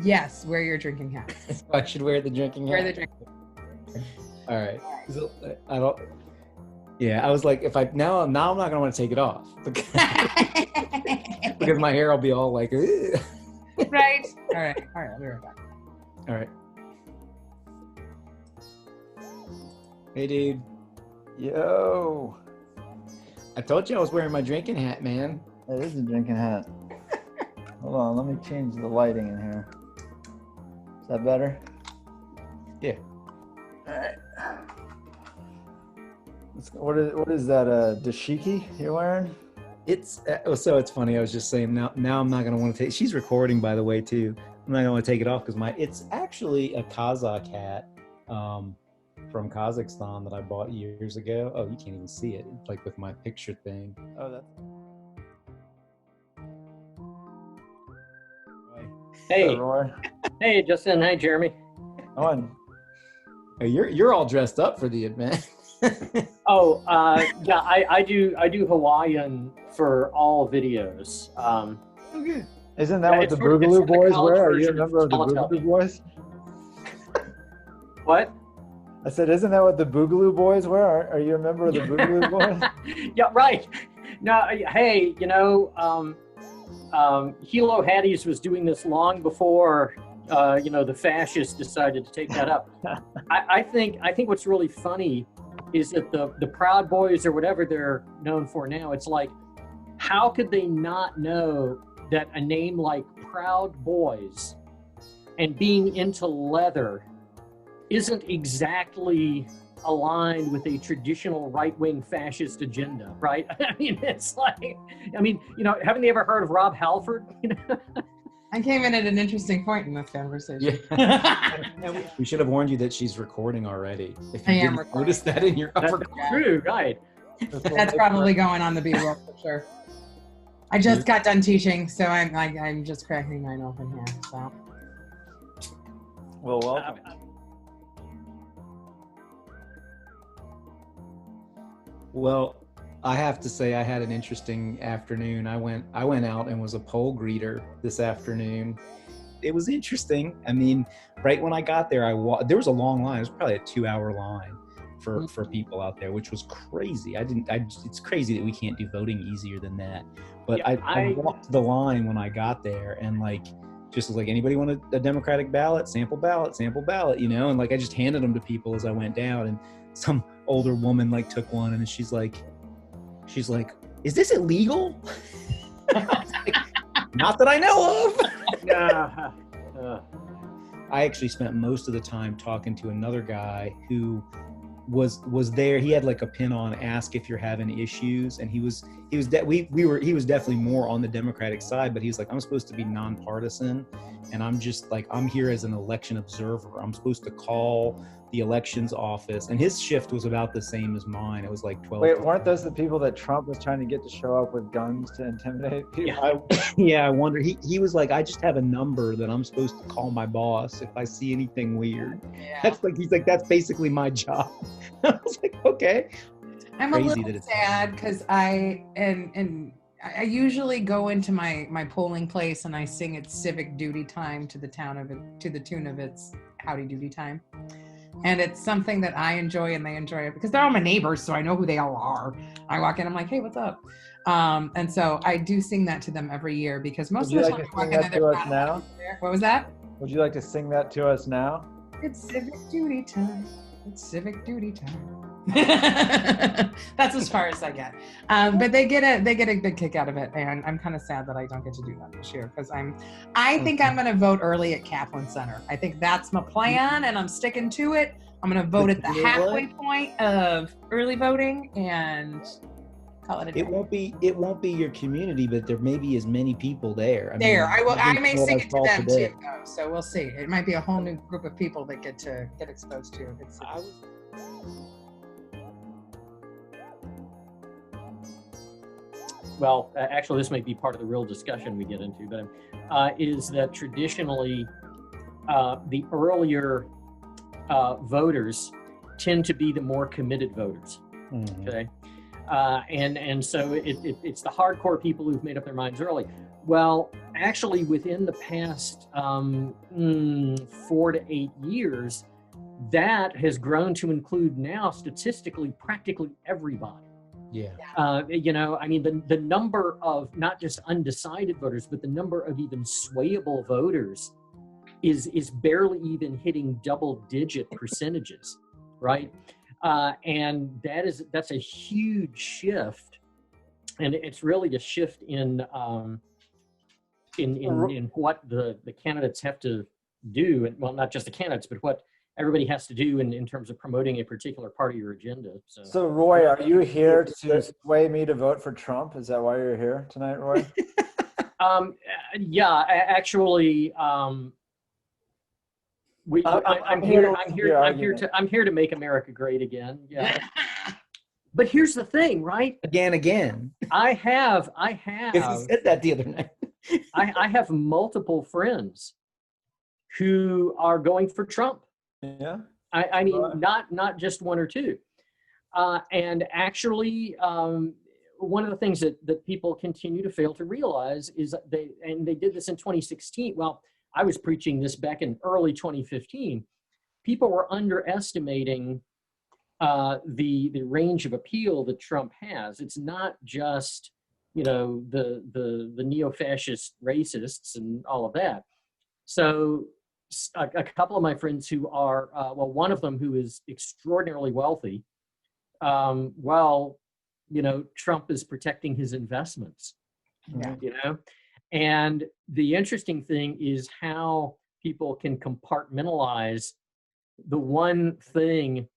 Yes, wear your drinking hat. I should wear the drinking hat. Wear the drinking hat. All right. So, I don't. Yeah, I was like, now I'm not gonna want to take it off because my hair will be all like. Ugh. Right. All right. I'll be right back. All right. Hey, dude. Yo. I told you I was wearing my drinking hat, man. That is a drinking hat. Hold on, let me change the lighting in here. Is that better? Yeah. All right. What is that? Dashiki you're wearing? It's funny. I was just saying now I'm not gonna want to take. She's recording, by the way, too. I'm not gonna want to take it off because it's actually a Kazakh hat from Kazakhstan that I bought years ago. Oh, you can't even see it. It's like with my picture thing. Oh, that's. Hey, Roy. hey, Justin. Hi, Jeremy. On. Hey, you're all dressed up for the event. Oh, yeah, I do Hawaiian for all videos. Okay. Isn't that what it's the sort of- it's Boogaloo the Boys college wear? Are you a version of member of the Teletubby. Boogaloo Boys? What? I said, isn't that what the Boogaloo Boys wear? Are you a member of the Boogaloo Boys? Yeah, right. No, hey, Hilo Hatties was doing this long before, the fascists decided to take that up. I think what's really funny is that the Proud Boys or whatever they're known for now, it's like, how could they not know that a name like Proud Boys and being into leather isn't exactly aligned with a traditional right-wing fascist agenda, right? I mean, it's like, haven't they ever heard of Rob Halford? I came in at an interesting point in this conversation. Yeah. We should have warned you that she's recording already. If you I am didn't recording. notice that in your That's true, right? That's probably going on the B-roll for sure. I just got done teaching, so I'm just cracking mine open here. So. Well, welcome. Well, I have to say I had an interesting afternoon. I went out and was a poll greeter this afternoon. It was interesting. I mean, right when I got there, there was a long line. It was probably a 2-hour line for people out there, which was crazy. It's crazy that we can't do voting easier than that. But Yeah, I walked the line when I got there and just was like, anybody want a Democratic ballot, sample ballot, and I just handed them to people as I went down, and some older woman took one, and she's like, is this illegal? Not that I know of. I actually spent most of the time talking to another guy who was there. He had a pin on "Ask if you're having issues," and he was definitely more on the Democratic side, but he was like, I'm supposed to be nonpartisan, and I'm just I'm here as an election observer. I'm supposed to call the elections office, and his shift was about the same as mine. It was 12. Wait, weren't those the people that Trump was trying to get to show up with guns to intimidate people? I wonder. He was like, I just have a number that I'm supposed to call my boss if I see anything weird. Yeah. He's like, that's basically my job. I was like, okay. I'm a Crazy little that it's- sad because I usually go into my polling place and I sing its civic duty time to the tune of its howdy doody time. And it's something that I enjoy and they enjoy it because they're all my neighbors, so I know who they all are. I walk in, I'm like, hey, what's up? And so I do sing that to them every year because most of the time I walk in, they're not now? there. What was that? Would you like to sing that to us now? It's civic duty time. It's civic duty time. That's as far as I get. But they get a big kick out of it, and I'm kind of sad that I don't get to do that this year because I think I'm going to vote early at Kaplan Center. I think that's my plan, and I'm sticking to it. I'm going to vote at the halfway point of early voting and call it a day. It won't be your community, but there may be as many people there. I may sing it to them too, though, so we'll see. It might be a whole new group of people that get exposed to it. Well, actually, this might be part of the real discussion we get into, but is that traditionally the earlier voters tend to be the more committed voters. Mm-hmm. Okay, and so it's the hardcore people who've made up their minds early. Well, actually, within the past 4 to 8 years, that has grown to include now statistically practically everybody. Yeah. You know, I mean, the number of not just undecided voters, but the number of even swayable voters is barely even hitting double-digit percentages, right? And that's a huge shift, and it's really a shift in what the candidates have to do, and well, not just the candidates, but what everybody has to do in terms of promoting a particular party or agenda. So Roy, are you here to sway me to vote for Trump? Is that why you're here tonight, Roy? Yeah, actually, I'm here to make America great again. Yeah. But here's the thing, right? Again. I have. Because he said that the other night. I have multiple friends who are going for Trump. Yeah. I mean, not just one or two. And actually, one of the things that people continue to fail to realize is that they did this in 2016. Well, I was preaching this back in early 2015. People were underestimating the range of appeal that Trump has. It's not just, you know, the neo-fascist racists and all of that. So a couple of my friends who are, well, one of them who is extraordinarily wealthy, well, you know, Trump is protecting his investments, you know? And the interesting thing is how people can compartmentalize the one thing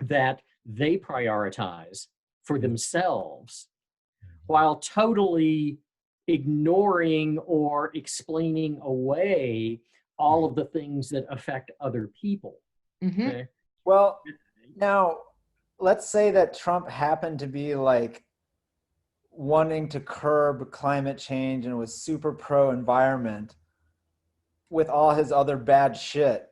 that they prioritize for themselves while totally ignoring or explaining away all of the things that affect other people. Mm-hmm. Okay? Well, now let's say that Trump happened to be like wanting to curb climate change and was super pro environment with all his other bad shit.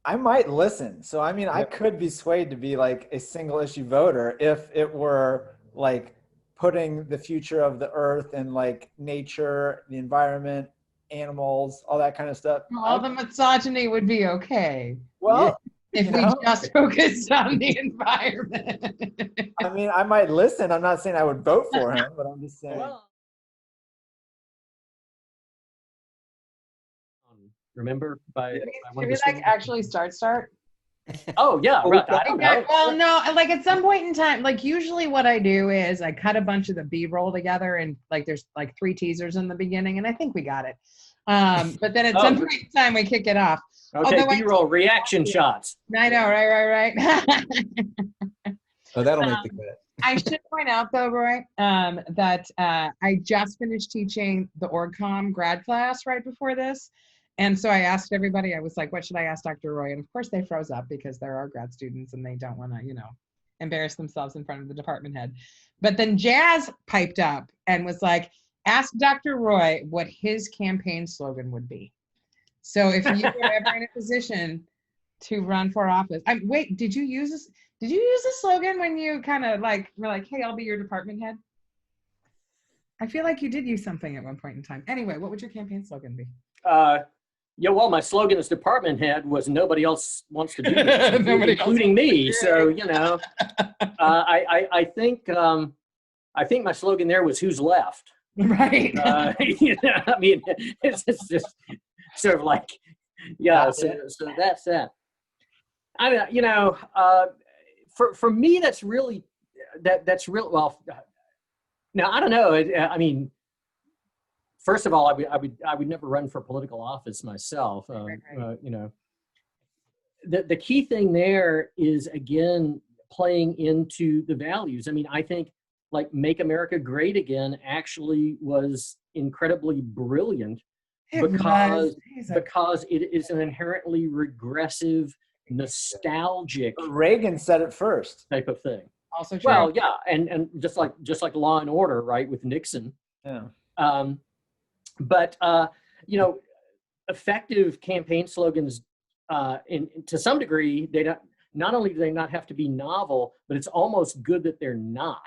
I might listen. So, I mean, I could be swayed to be like a single issue voter if it were like putting the future of the earth and like nature, the environment, animals, all that kind of stuff. All the misogyny would be okay. Well, if we just focused on the environment. I mean, I might listen. I'm not saying I would vote for him, but I'm just saying. Well, remember by Should we like actually start? Oh yeah, right. I don't know. Well, no, like at some point in time, like usually what I do is I cut a bunch of the B-roll together and like there's like 3 teasers in the beginning and I think we got it. But then at some point in time we kick it off. Okay, B-roll reaction shots. I know, right. Oh, that'll make the cut. I should point out though, Roy, that I just finished teaching the OrgComm grad class right before this. And so I asked everybody, I was like, what should I ask Dr. Roy? And of course they froze up because there are grad students and they don't want to, you know, embarrass themselves in front of the department head. But then Jazz piped up and was like, ask Dr. Roy what his campaign slogan would be. So if you were ever in a position to run for office, wait, did you use this? Did you use the slogan when you kind of like were like, hey, I'll be your department head? I feel like you did use something at one point in time. Anyway, what would your campaign slogan be? Yeah, well, my slogan as department head was nobody else wants to do this, including me. So, you know, I think my slogan there was who's left. Right. You know, I mean, it's just sort of like, yeah, so that's that. I mean, you know, for me, that's really, well, now, I don't know. I mean, first of all, I would never run for political office myself. You know, the key thing there is, again, playing into the values. I mean, I think like Make America Great Again actually was incredibly brilliant because it is an inherently regressive, nostalgic. Reagan said it first. Type of thing. Also true. Well, yeah, and just like Law and Order, right, with Nixon. Yeah. But you know, effective campaign slogans, to some degree, they not only do they not have to be novel, but it's almost good that they're not.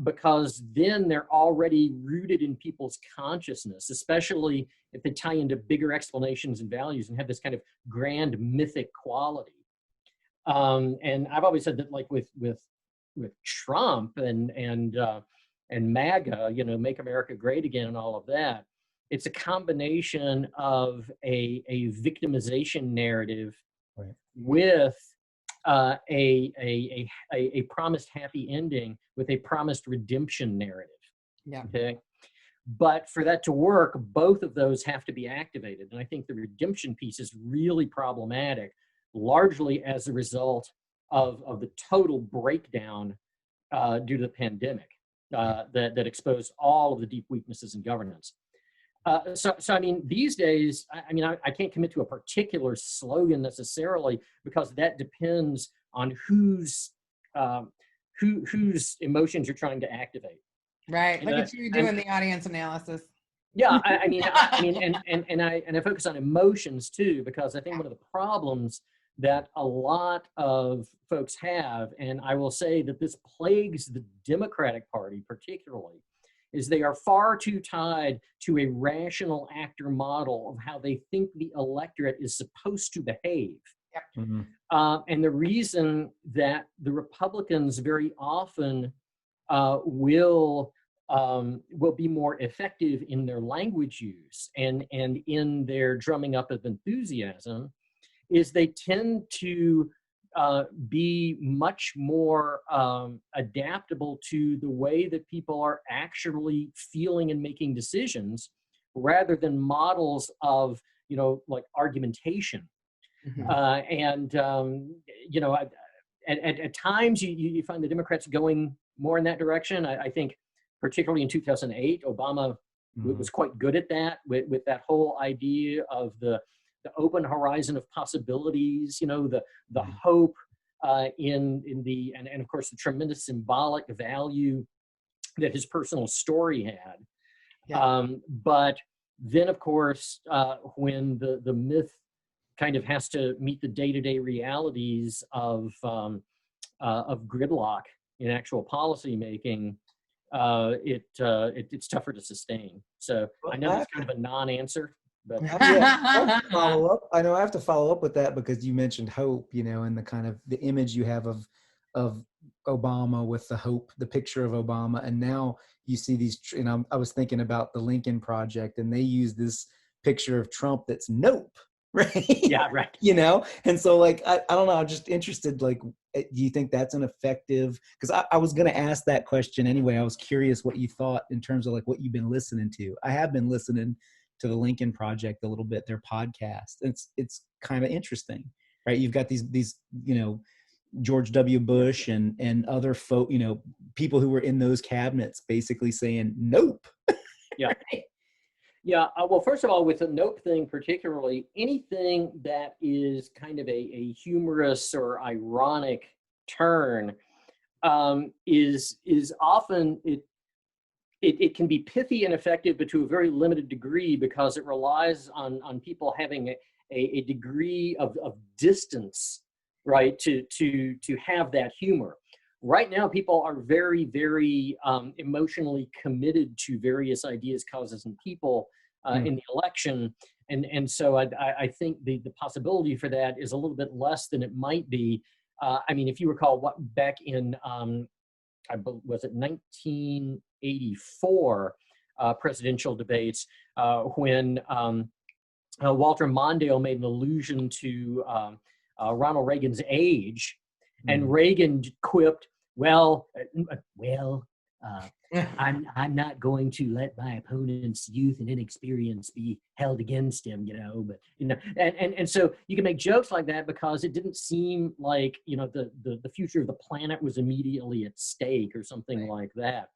because then they're already rooted in people's consciousness, especially if they tie into bigger explanations and values and have this kind of grand mythic quality. And I've always said that, like with Trump and MAGA, you know, Make America Great Again and all of that, it's a combination of a victimization narrative right. with a promised happy ending with a promised redemption narrative. Yeah. Okay. But for that to work, both of those have to be activated. And I think the redemption piece is really problematic, largely as a result of the total breakdown due to the pandemic that exposed all of the deep weaknesses in governance. So I mean, these days, I can't commit to a particular slogan necessarily, because that depends on whose emotions you're trying to activate. Right. Look at you doing the audience analysis. Yeah, and I focus on emotions too, because I think one of the problems that a lot of folks have, and I will say that this plagues the Democratic Party particularly, is they are far too tied to a rational actor model of how they think the electorate is supposed to behave. Yep. Mm-hmm. And the reason that the Republicans very often will be more effective in their language use and in their drumming up of enthusiasm is they tend to be much more adaptable to the way that people are actually feeling and making decisions, rather than models of, you know, like argumentation. Mm-hmm. You know, at times you find the Democrats going more in that direction. I think particularly in 2008, Obama was quite good at that, with that whole idea of the open horizon of possibilities, you know, the hope in the, and of course the tremendous symbolic value that his personal story had. Yeah. But then of course, when the myth kind of has to meet the day-to-day realities of gridlock in actual policy making, it's tougher to sustain. So I know that's kind of a non-answer, but I have to follow up with that, because you mentioned hope, you know, and the kind of the image you have of Obama with the hope, the picture of Obama, and now you see these. You know, I was thinking about the Lincoln Project, and they use this picture of Trump that's nope. Right. Yeah, right. You know, and so like I don't know, I'm just interested, like, do you think that's an effective, because I was going to ask that question anyway. I was curious what you thought in terms of like what you've been listening to. I have been listening to the Lincoln Project a little bit, their podcast. It's kind of interesting, right? You've got these you know, George W. Bush and other folk, you know, people who were in those cabinets basically saying nope. Yeah. Yeah, well, first of all, with the nope thing particularly, anything that is kind of a humorous or ironic turn is often, it can be pithy and effective, but to a very limited degree, because it relies on people having a degree of distance, right, to have that humor. Right now, people are very, very emotionally committed to various ideas, causes, and people in the election. And so I think the possibility for that is a little bit less than it might be. I mean, if you recall, what back in, was it 1984 presidential debates, when Walter Mondale made an allusion to Ronald Reagan's age, and Reagan quipped, well, I'm not going to let my opponent's youth and inexperience be held against him, you know. But you know, and so you can make jokes like that because it didn't seem like, you know, the future of the planet was immediately at stake or something like that.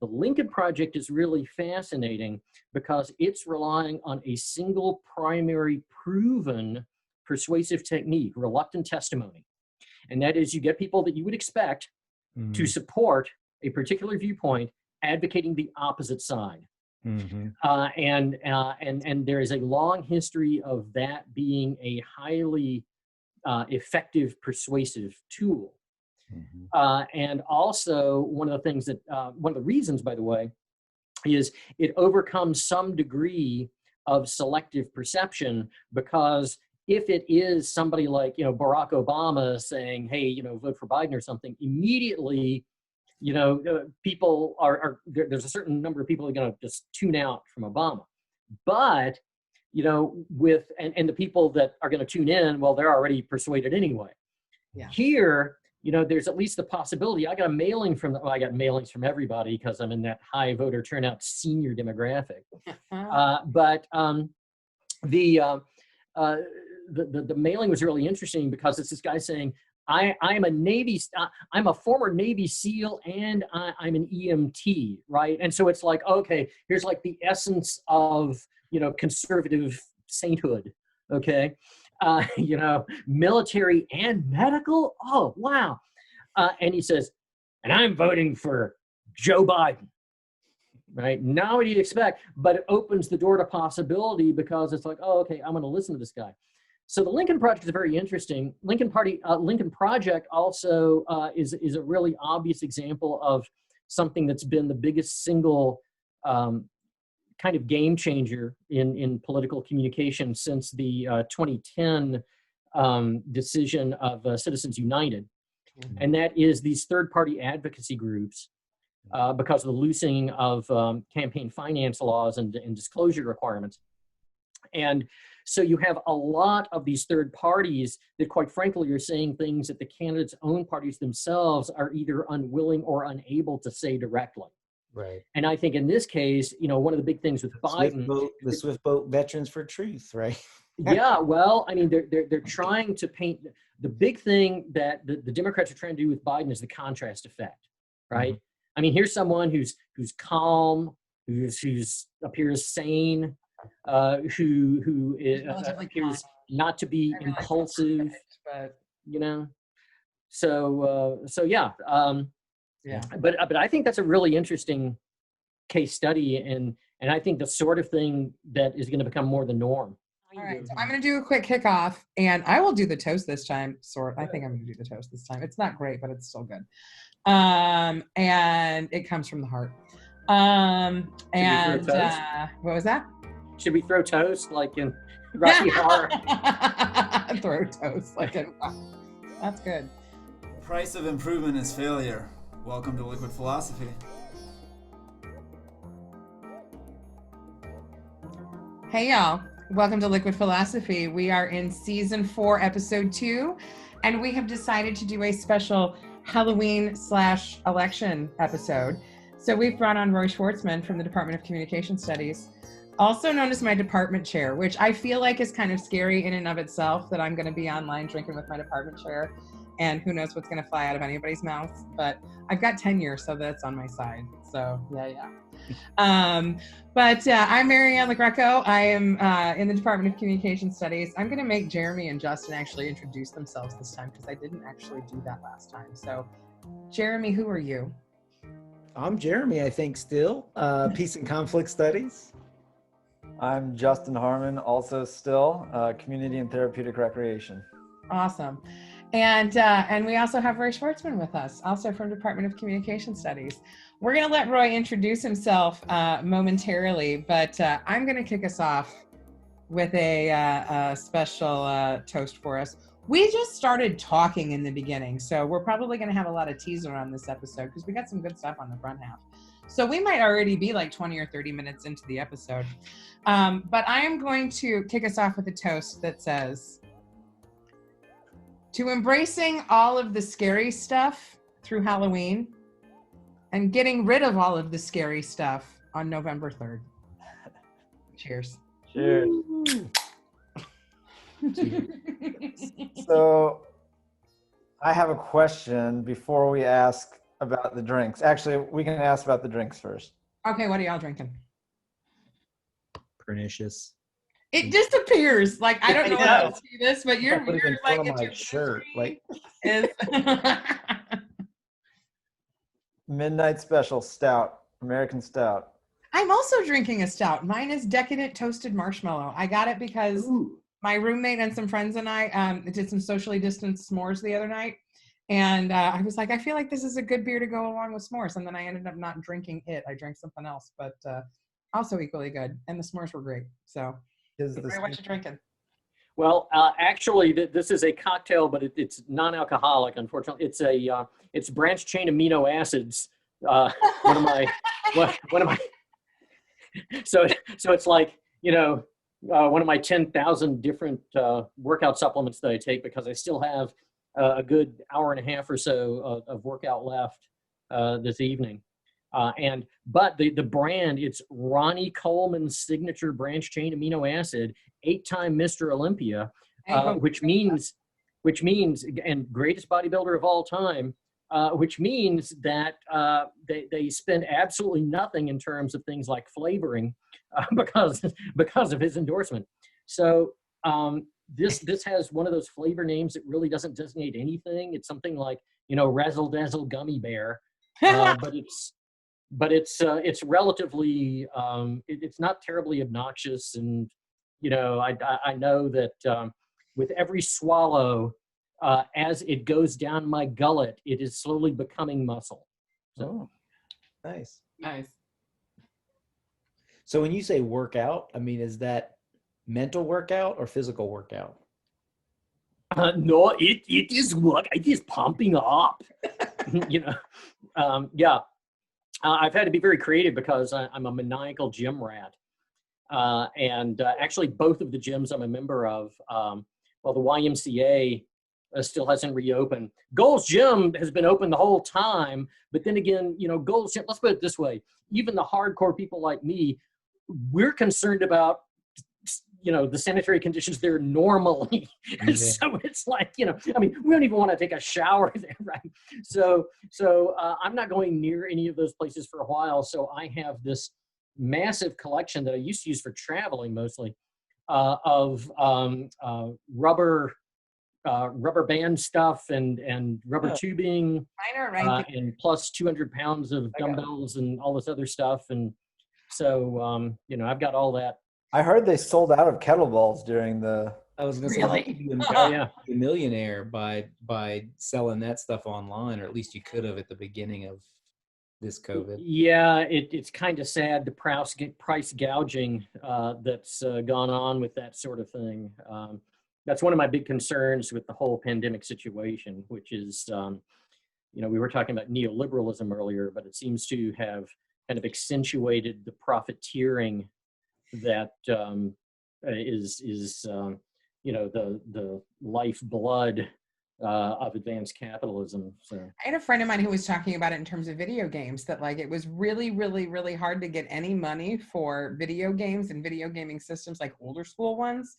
The Lincoln Project is really fascinating because it's relying on a single primary proven persuasive technique, reluctant testimony. And that is, you get people that you would expect to support a particular viewpoint, advocating the opposite side. And there is a long history of that being a highly effective persuasive tool. And also one of the things that, one of the reasons, by the way, is it overcomes some degree of selective perception, because if it is somebody like, Barack Obama saying, hey, vote for Biden or something, immediately, people there's a certain number of people who are going to just tune out from Obama. But, and the people that are going to tune in, well, they're already persuaded anyway. Yeah. Here, there's at least the possibility. I got mailings from everybody because I'm in that high voter turnout senior demographic. But the mailing was really interesting because it's this guy saying, I'm a former Navy SEAL and I'm an EMT, right? And so it's like, okay, here's like the essence of, conservative sainthood, okay? Military and medical. Oh, wow. And he says, and I'm voting for Joe Biden, right? Not what you'd expect, but it opens the door to possibility because it's like, oh, okay, I'm going to listen to this guy. So the Lincoln Project is very interesting. Lincoln Project also is a really obvious example of something that's been the biggest single kind of game changer in political communication since the 2010 decision of Citizens United. And that is these third-party advocacy groups, because of the loosening of campaign finance laws and disclosure requirements. And so you have a lot of these third parties that, quite frankly, are saying things that the candidates' own parties themselves are either unwilling or unable to say directly. Right. And I think in this case, one of the big things with Biden, the Swift Boat Veterans for Truth, right? Yeah, well, I mean, they're trying to paint the big thing that the Democrats are trying to do with Biden is the contrast effect, right? I mean, here's someone who's calm, who's appears sane, who appears not to be impulsive, but so yeah. But I think that's a really interesting case study, and I think the sort of thing that is going to become more the norm. All right, so I'm going to do a quick kickoff, and I will do the toast this time. I think I'm going to do the toast this time. It's not great, but it's still good. And it comes from the heart. What was that? Should we throw toast like in Rocky Horror? Throw toast like in. That's good. The price of improvement is failure. Welcome to Liquid Philosophy. Hey y'all, welcome to Liquid Philosophy. We are in season 4, episode 2, and we have decided to do a special Halloween/election episode. So we've brought on Roy Schwartzman from the Department of Communication Studies, also known as my department chair, which I feel like is kind of scary in and of itself, that I'm going to be online drinking with my department chair, and who knows what's going to fly out of anybody's mouth. But I've got tenure, so that's on my side. So yeah. But I'm Marianne LaGreco. I am in the Department of Communication Studies. I'm going to make Jeremy and Justin actually introduce themselves this time, because I didn't actually do that last time. So Jeremy, who are you? I'm Jeremy, I think, still. Peace and Conflict Studies. I'm Justin Harmon, also still Community and Therapeutic Recreation. Awesome. And we also have Roy Schwartzman with us, also from Department of Communication Studies. We're going to let Roy introduce himself momentarily, but I'm going to kick us off with a special toast for us. We just started talking in the beginning, so we're probably going to have a lot of teaser on this episode because we got some good stuff on the front half. So we might already be like 20 or 30 minutes into the episode. But I am going to kick us off with a toast that says, to embracing all of the scary stuff through Halloween and getting rid of all of the scary stuff on November 3rd. Cheers. Cheers. So I have a question before we ask about the drinks. Actually, we can ask about the drinks first. Okay, what are y'all drinking? Pernicious. It disappears. Like, I don't know how to see this, but you're like, it's my shirt. Like, is Midnight Special Stout, American Stout. I'm also drinking a stout. Mine is Decadent Toasted Marshmallow. I got it because my roommate and some friends and I did some socially distanced s'mores the other night, And I was like, I feel like this is a good beer to go along with s'mores. And then I ended up not drinking it. I drank something else, but also equally good. And the s'mores were great. So, Ray, what you drinking? Well, actually, this is a cocktail, but it's non-alcoholic. Unfortunately, it's branched chain amino acids. One of my. So it's like, one of my 10,000 different workout supplements that I take, because I still have a good hour and a half or so of workout left this evening. But the brand, it's Ronnie Coleman's signature branched chain amino acid, 8-time Mr. Olympia, which means, and greatest bodybuilder of all time, which means that they spend absolutely nothing in terms of things like flavoring because of his endorsement. So this has one of those flavor names that really doesn't designate anything. It's something like, Razzle Dazzle Gummy Bear, but it's relatively it's not terribly obnoxious, and I know that with every swallow, as it goes down my gullet, it is slowly becoming muscle. So nice. So when you say workout, I mean, is that mental workout or physical workout? No, it is work. It is pumping up. Yeah. I've had to be very creative because I'm a maniacal gym rat. And actually, both of the gyms I'm a member of, the YMCA still hasn't reopened. Gold's Gym has been open the whole time. But then again, Gold's Gym, let's put it this way. Even the hardcore people like me, we're concerned about the sanitary conditions there normally. Yeah. So it's like, we don't even want to take a shower there, right? So I'm not going near any of those places for a while. So I have this massive collection that I used to use for traveling mostly of rubber band stuff and rubber tubing, and plus 200 pounds of dumbbells and all this other stuff. And so, I've got all that. I heard they sold out of kettlebells during the. I was going to say, you a millionaire by selling that stuff online, or at least you could have at the beginning of this COVID. Yeah, it's kind of sad, the price gouging that's gone on with that sort of thing. That's one of my big concerns with the whole pandemic situation, which is, we were talking about neoliberalism earlier, but it seems to have kind of accentuated the profiteering that is the lifeblood of advanced capitalism. So I had a friend of mine who was talking about it in terms of video games, that like it was really, really, really hard to get any money for video games and video gaming systems, like older school ones.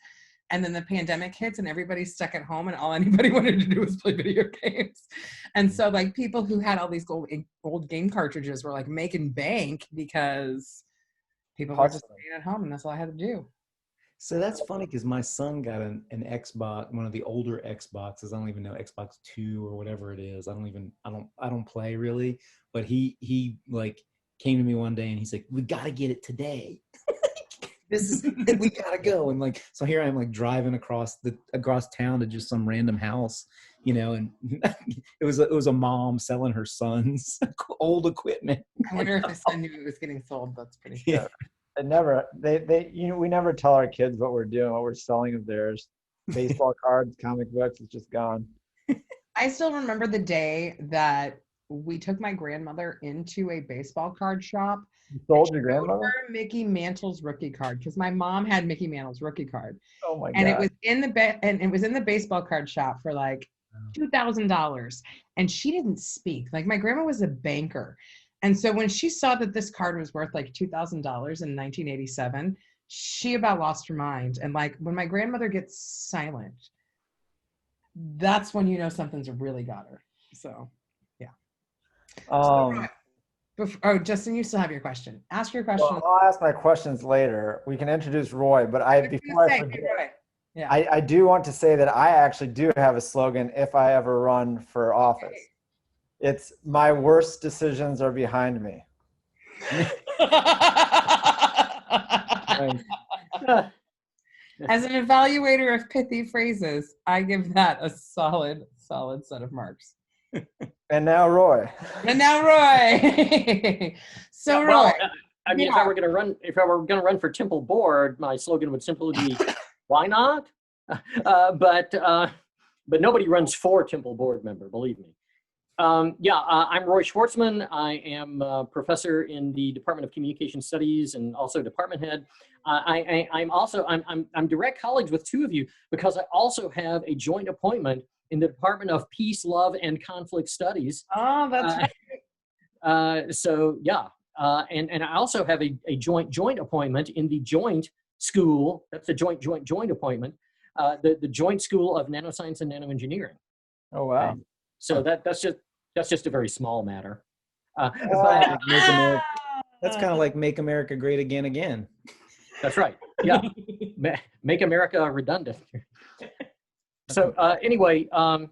And then the pandemic hits and everybody's stuck at home and all anybody wanted to do was play video games. And so like people who had all these old game cartridges were like making bank because people were just staying at home and that's all I had to do. So that's funny because my son got an Xbox, one of the older Xboxes. I don't even know, Xbox 2 or whatever it is. I don't play really, but he like came to me one day and he's like, we got to get it today. We gotta go. And like, so here I am like driving across town to just some random house, and it was a mom selling her son's old equipment. I wonder if his son knew it was getting sold. That's pretty good. We never tell our kids what we're doing, what we're selling of theirs. Baseball cards, comic books, it's just gone. I still remember the day that we took my grandmother into a baseball card shop. You sold your grandmother? Mickey Mantle's rookie card, because my mom had Mickey Mantle's rookie card. Oh my god! And it was in the baseball card shop for like $2,000, and she didn't speak. Like my grandma was a banker, and so when she saw that this card was worth like $2,000 in 1987, she about lost her mind. And like when my grandmother gets silent, that's when you know something's really got her. So, yeah. Justin, you still have your question. Ask your question. Well, I'll ask my questions later. We can introduce Roy, but before I forget, I do want to say that I actually do have a slogan if I ever run for office. It's my worst decisions are behind me. As an evaluator of pithy phrases, I give that a solid set of marks. And now Roy. And now Roy. So Yeah, Roy. well, I mean, yeah. if I were going to run for Temple board, my slogan would simply be, "Why not?" But nobody runs for Temple board member, believe me. I'm Roy Schwartzman. I am a professor in the Department of Communication Studies and also department head. I'm direct colleagues with two of you because I also have a joint appointment in the Department of Peace, Love, and Conflict Studies. Oh, that's right. And I also have a joint appointment in the joint school. That's a joint appointment. The Joint School of Nanoscience and Nanoengineering. Oh, wow. So that's just a very small matter. That's kind of like Make America Great Again. That's right. Yeah, make America redundant. So anyway, what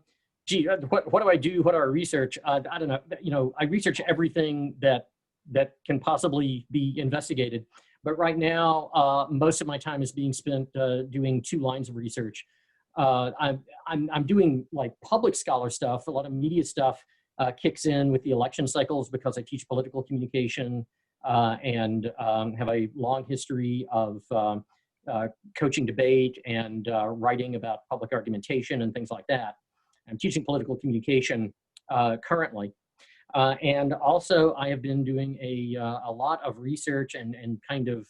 do I do? What do I research? I don't know. You know, I research everything that can possibly be investigated. But right now, most of my time is being spent doing two lines of research. I'm doing like public scholar stuff. A lot of media stuff kicks in with the election cycles because I teach political communication and have a long history of coaching debate and writing about public argumentation and things like that. I'm teaching political communication currently. And also I have been doing a lot of research and kind of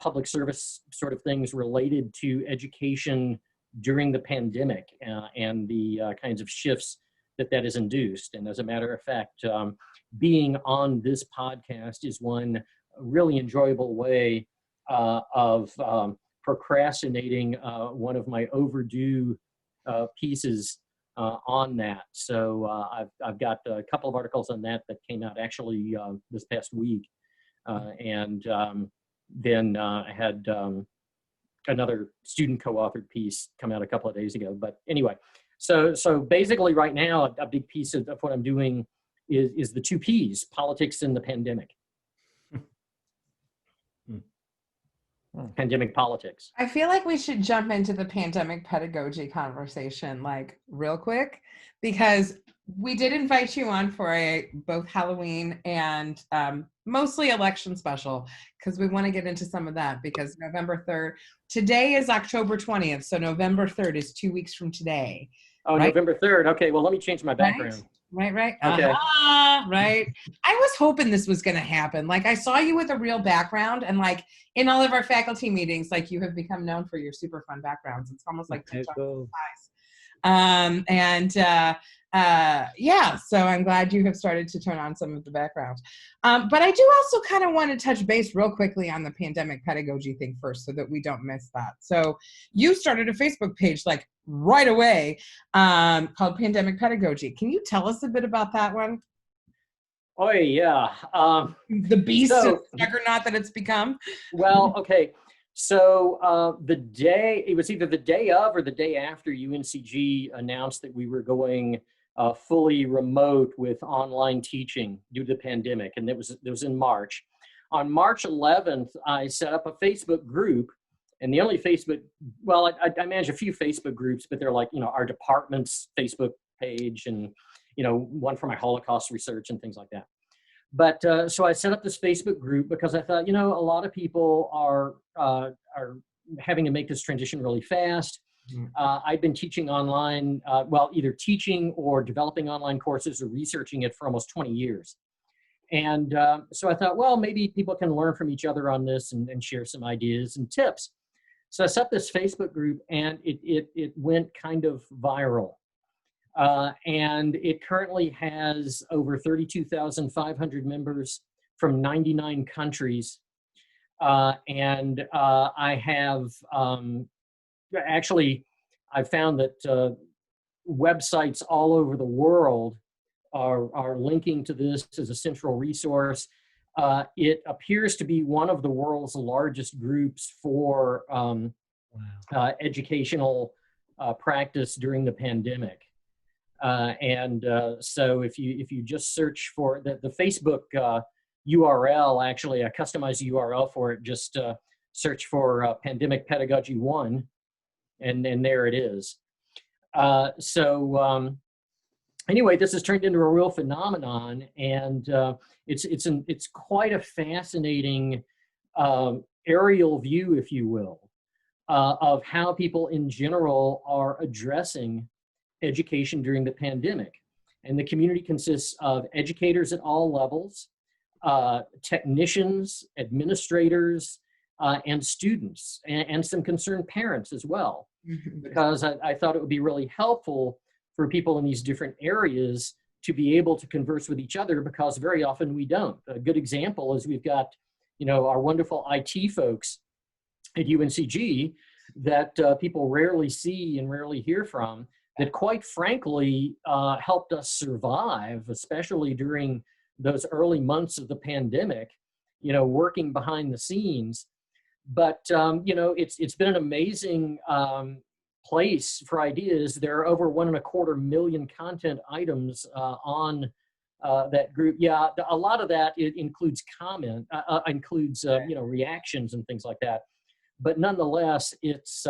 public service sort of things related to education during the pandemic and the kinds of shifts that has induced. And as a matter of fact, being on this podcast is one really enjoyable way of procrastinating one of my overdue pieces on that. So I've got a couple of articles on that came out actually this past week. And then I had another student co-authored piece come out a couple of days ago. But anyway, so basically right now, a big piece of what I'm doing is the two Ps, politics and the pandemic. Pandemic politics. I feel like we should jump into the pandemic pedagogy conversation like real quick, because we did invite you on for both Halloween and mostly election special, because we want to get into some of that, because November 3rd, today is October 20th. So November 3rd is 2 weeks from today. Oh, right? November 3rd. Okay, well, let me change my background. Right. Okay. Right. I was hoping this was going to happen. Like, I saw you with a real background, and like in all of our faculty meetings, like you have become known for your super fun backgrounds. It's almost like TikTok size. So I'm glad you have started to turn on some of the background. But I do also kind of want to touch base real quickly on the pandemic pedagogy thing first, so that we don't miss that. So you started a Facebook page like right away called Pandemic Pedagogy. Can you tell us a bit about that one? Oh, yeah. The beast and juggernaut that it's become? Well, okay. So it was either the day of or the day after UNCG announced that we were going fully remote with online teaching due to the pandemic, and it was in March. On March 11th, I set up a Facebook group, and the only Facebook, well, I manage a few Facebook groups, but they're like, our department's Facebook page and, one for my Holocaust research and things like that. But so I set up this Facebook group because I thought, a lot of people are having to make this transition really fast. I've been teaching online, either teaching or developing online courses or researching it for almost 20 years. And so I thought, well, maybe people can learn from each other on this and share some ideas and tips. So I set up this Facebook group, and it went kind of viral. And it currently has over 32,500 members from 99 countries. And I have I found that websites all over the world are linking to this as a central resource. It appears to be one of the world's largest groups for educational practice during the pandemic. So if you just search for the Facebook URL, actually a customized URL for it, just search for Pandemic Pedagogy 1, and there it is. anyway, this has turned into a real phenomenon, and it's quite a fascinating aerial view, if you will, of how people in general are addressing education during the pandemic. And the community consists of educators at all levels, technicians, administrators, and students, and some concerned parents as well, because I thought it would be really helpful for people in these different areas to be able to converse with each other, because very often we don't. A good example is we've got, our wonderful IT folks at UNCG that people rarely see and rarely hear from, that quite frankly helped us survive, especially during those early months of the pandemic, working behind the scenes. But, it's been an amazing place for ideas. There are over 1.25 million content items on that group. Yeah, a lot of that it includes reactions and things like that. But nonetheless, it's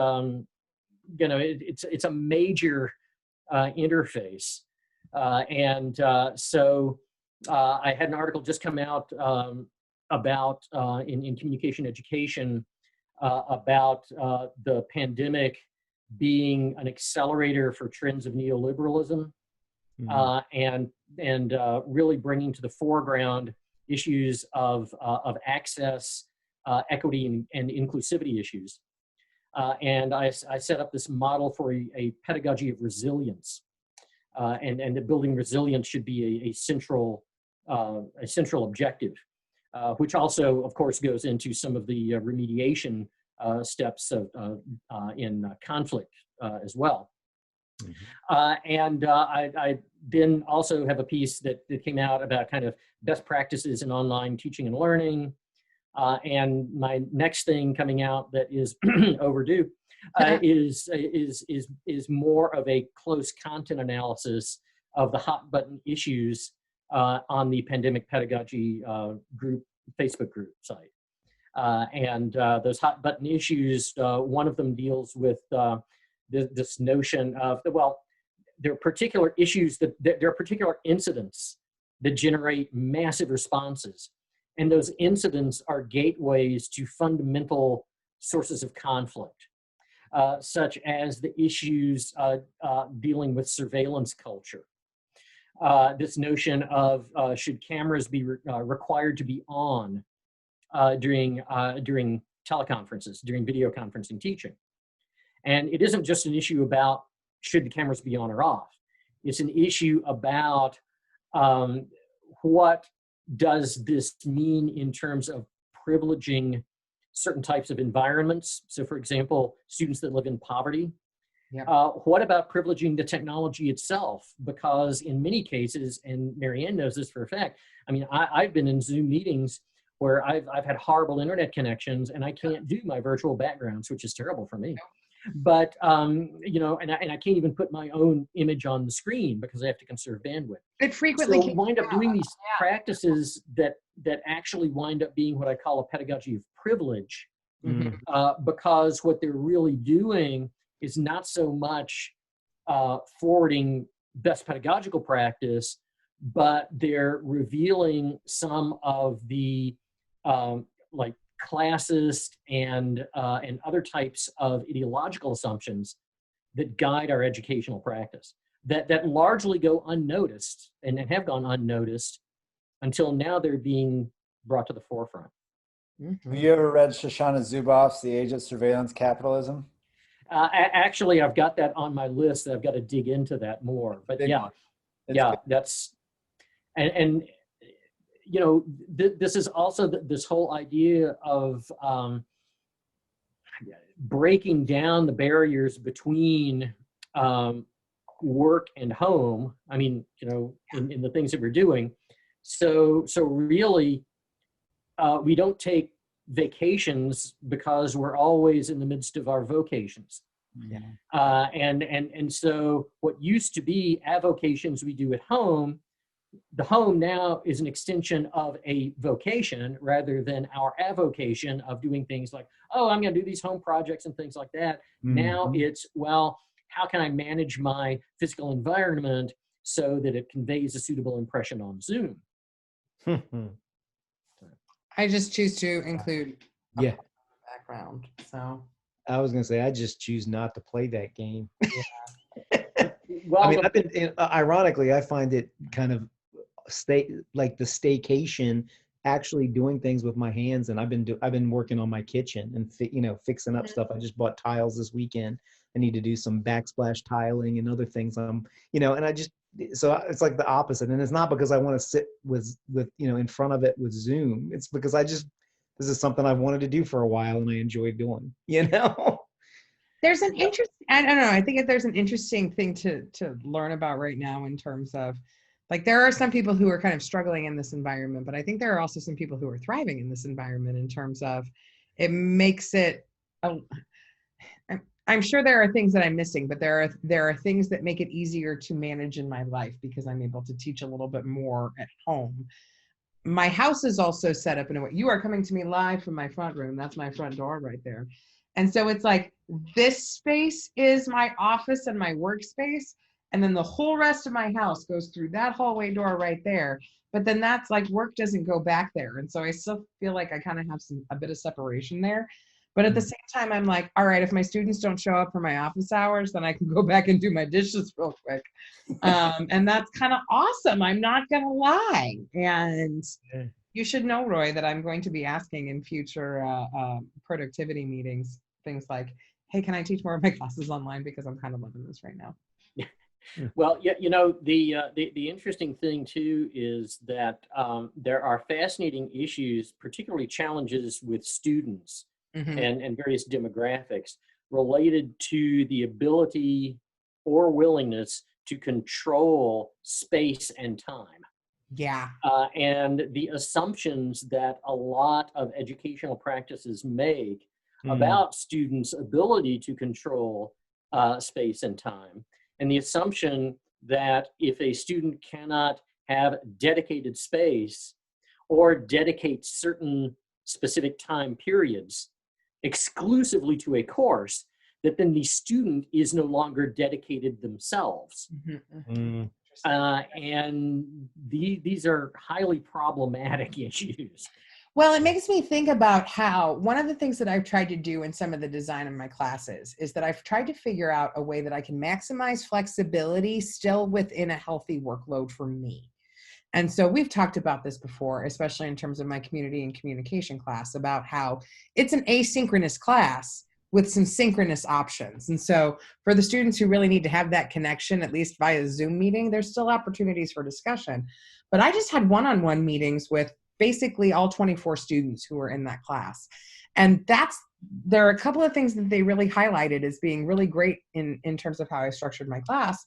it's a major interface, and so I had an article just come out about in communication education about the pandemic being an accelerator for trends of neoliberalism, and really bringing to the foreground issues of access, equity, and inclusivity issues. And I set up this model for a pedagogy of resilience, and that building resilience should be a central objective, which also, of course, goes into some of the remediation steps in conflict as well. And I then also have a piece that came out about kind of best practices in online teaching and learning. And my next thing coming out that is overdue is more of a close content analysis of the hot button issues on the Pandemic Pedagogy group, Facebook group site. And those hot button issues, one of them deals with this notion of, there are particular issues there are particular incidents that generate massive responses. And those incidents are gateways to fundamental sources of conflict, such as the issues dealing with surveillance culture. This notion of should cameras be required to be on during teleconferences, during video conferencing teaching. And it isn't just an issue about should the cameras be on or off. It's an issue about what does this mean in terms of privileging certain types of environments? So for example, students that live in poverty. Yep. What about privileging the technology itself? Because in many cases, and Marianne knows this for a fact, I mean, I've been in Zoom meetings where I've had horrible internet connections and I can't do my virtual backgrounds, which is terrible for me. But, and I can't even put my own image on the screen because I have to conserve bandwidth. It frequently so wind up doing these practices that actually wind up being what I call a pedagogy of privilege, because what they're really doing is not so much forwarding best pedagogical practice, but they're revealing some of the classist and other types of ideological assumptions that guide our educational practice that largely go unnoticed and have gone unnoticed until now they're being brought to the forefront. Have you ever read Shoshana Zuboff's The Age of Surveillance Capitalism? Actually, I've got that on my list. I've got to dig into that more. But that's this is also this whole idea of breaking down the barriers between work and home. I mean, in the things that we're doing. So really, we don't take vacations because we're always in the midst of our vocations. And so what used to be avocations we do at home, the home now is an extension of a vocation rather than our avocation of doing things like, oh, I'm going to do these home projects and things like that. Now it's, well, how can I manage my physical environment so that it conveys a suitable impression on Zoom. I just choose to include a Yeah. background. So I was gonna say I just choose not to play that game. Well, I mean, I've been ironically, I find it kind of like the staycation, actually doing things with my hands, and I've been working on my kitchen and fixing up stuff. I just bought tiles this weekend. I need to do some backsplash tiling and other things. And it's like the opposite, and it's not because I want to sit with in front of it with Zoom. It's because this is something I've wanted to do for a while and I enjoy doing. there's an I don't know. I think there's an interesting thing to learn about right now in terms of, like, there are some people who are kind of struggling in this environment, but I think there are also some people who are thriving in this environment in terms of it makes it. I'm sure there are things that I'm missing, but there are things that make it easier to manage in my life because I'm able to teach a little bit more at home. My house is also set up in a way. You are coming to me live from my front room. That's my front door right there. And so it's like this space is my office and my workspace. And then the whole rest of my house goes through that hallway door right there. But then that's like work doesn't go back there. And so I still feel like I kind of have a bit of separation there. But at the same time, I'm like, all right, if my students don't show up for my office hours, then I can go back and do my dishes real quick. And that's kind of awesome. I'm not going to lie. And you should know, Roy, that I'm going to be asking in future productivity meetings, things like, hey, can I teach more of my classes online? Because I'm kind of loving this right now. Well, yeah, the interesting thing too is that there are fascinating issues, particularly challenges with students and various demographics related to the ability or willingness to control space and time. Yeah. And the assumptions that a lot of educational practices make about students' ability to control space and time. And the assumption that if a student cannot have dedicated space or dedicate certain specific time periods exclusively to a course, that then the student is no longer dedicated themselves. And these are highly problematic issues. Well, it makes me think about how one of the things that I've tried to do in some of the design of my classes is that I've tried to figure out a way that I can maximize flexibility still within a healthy workload for me. And so we've talked about this before, especially in terms of my community and communication class, about how it's an asynchronous class with some synchronous options. And so for the students who really need to have that connection, at least via Zoom meeting, there's still opportunities for discussion. But I just had one-on-one meetings with basically all 24 students who were in that class. And there are a couple of things that they really highlighted as being really great in terms of how I structured my class.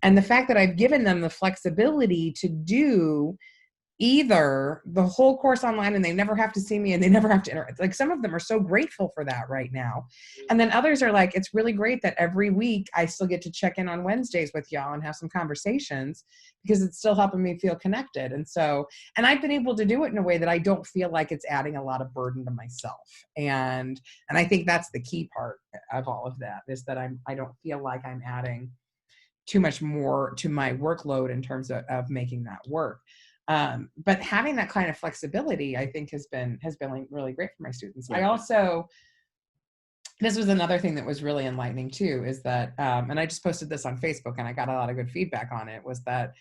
And the fact that I've given them the flexibility to do either the whole course online and they never have to see me and they never have to interact. Like, some of them are so grateful for that right now. And then others are like, it's really great that every week I still get to check in on Wednesdays with y'all and have some conversations because it's still helping me feel connected. And I've been able to do it in a way that I don't feel like it's adding a lot of burden to myself. And I think that's the key part of all of that, is that I don't feel like I'm adding too much more to my workload in terms of making that work. But having that kind of flexibility, I think, has been really great for my students. Yeah. This was another thing that was really enlightening too, is that, and I just posted this on Facebook and I got a lot of good feedback on it, was that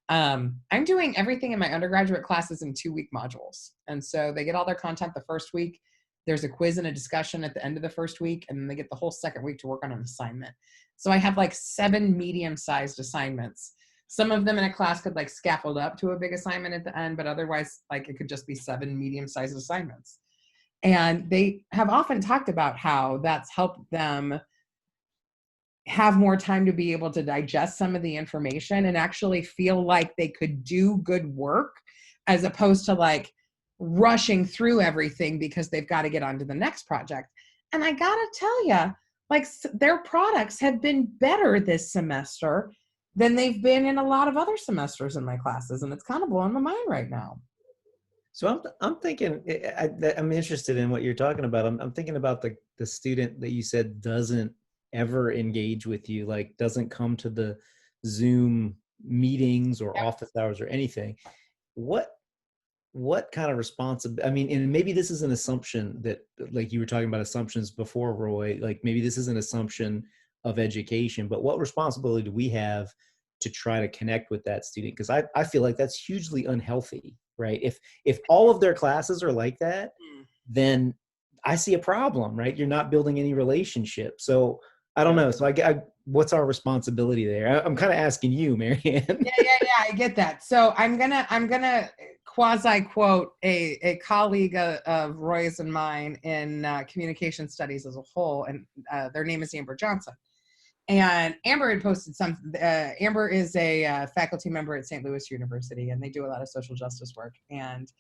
I'm doing everything in my undergraduate classes in 2-week modules. And so they get all their content the first week. There's a quiz and a discussion at the end of the first week, and then they get the whole second week to work on an assignment. So I have like 7 medium-sized assignments. Some of them in a class could like scaffold up to a big assignment at the end, but otherwise, like, it could just be 7 medium-sized assignments. And they have often talked about how that's helped them have more time to be able to digest some of the information and actually feel like they could do good work, as opposed to like rushing through everything because they've got to get on to the next project. And I gotta tell you, like, their products have been better this semester than they've been in a lot of other semesters in my classes. And it's kind of blowing my mind right now. So I'm thinking, I'm interested in what you're talking about. I'm thinking about the student that you said doesn't ever engage with you, like doesn't come to the Zoom meetings or office hours or anything. What kind of responsibility, I mean, and maybe this is an assumption that, like you were talking about assumptions before, Roy, like maybe this is an assumption of education, but what responsibility do we have to try to connect with that student? Because I feel like that's hugely unhealthy, right? If all of their classes are like that, then I see a problem, right? You're not building any relationship. So I don't know. So what's our responsibility there? I'm kind of asking you, Marianne. Yeah. I get that. So I'm gonna quasi quote a colleague of Roy's and mine in communication studies as a whole, and their name is Amber Johnson. And Amber had posted something. Amber is a faculty member at St. Louis University, and they do a lot of social justice work. And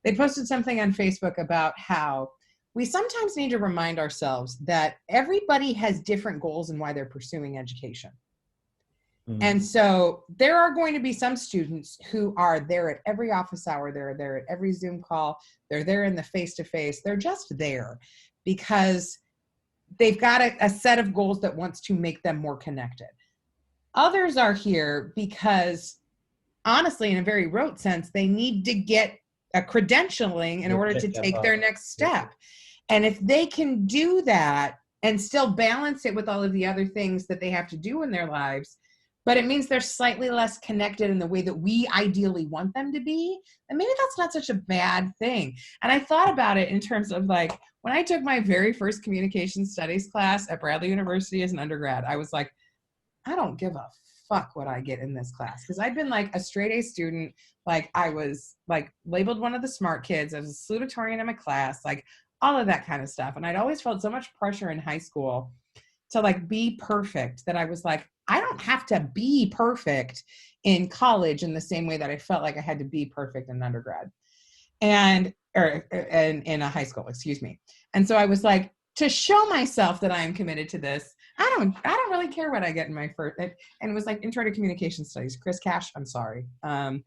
they posted something on Facebook about how we sometimes need to remind ourselves that everybody has different goals and why they're pursuing education. And so there are going to be some students who are there at every office hour, they're there at every Zoom call, they're there in the face-to-face, they're just there because they've got a set of goals that wants to make them more connected. Others are here because, honestly, in a very rote sense, they need to get a credentialing in order to take their next step. And if they can do that and still balance it with all of the other things that they have to do in their lives, but it means they're slightly less connected in the way that we ideally want them to be, then maybe that's not such a bad thing. And I thought about it in terms of like, when I took my very first communication studies class at Bradley University as an undergrad, I was like, I don't give a fuck what I get in this class. Because I'd been like a straight A student, like I was like labeled one of the smart kids, I was a salutatorian in my class, like all of that kind of stuff. And I'd always felt so much pressure in high school to like be perfect that I was like, I don't have to be perfect in college in the same way that I felt like I had to be perfect in undergrad and in a high school, excuse me. And so I was like, to show myself that I am committed to this, I don't really care what I get in my first, and it was like Intro to Communication Studies. Chris Cash, I'm sorry. I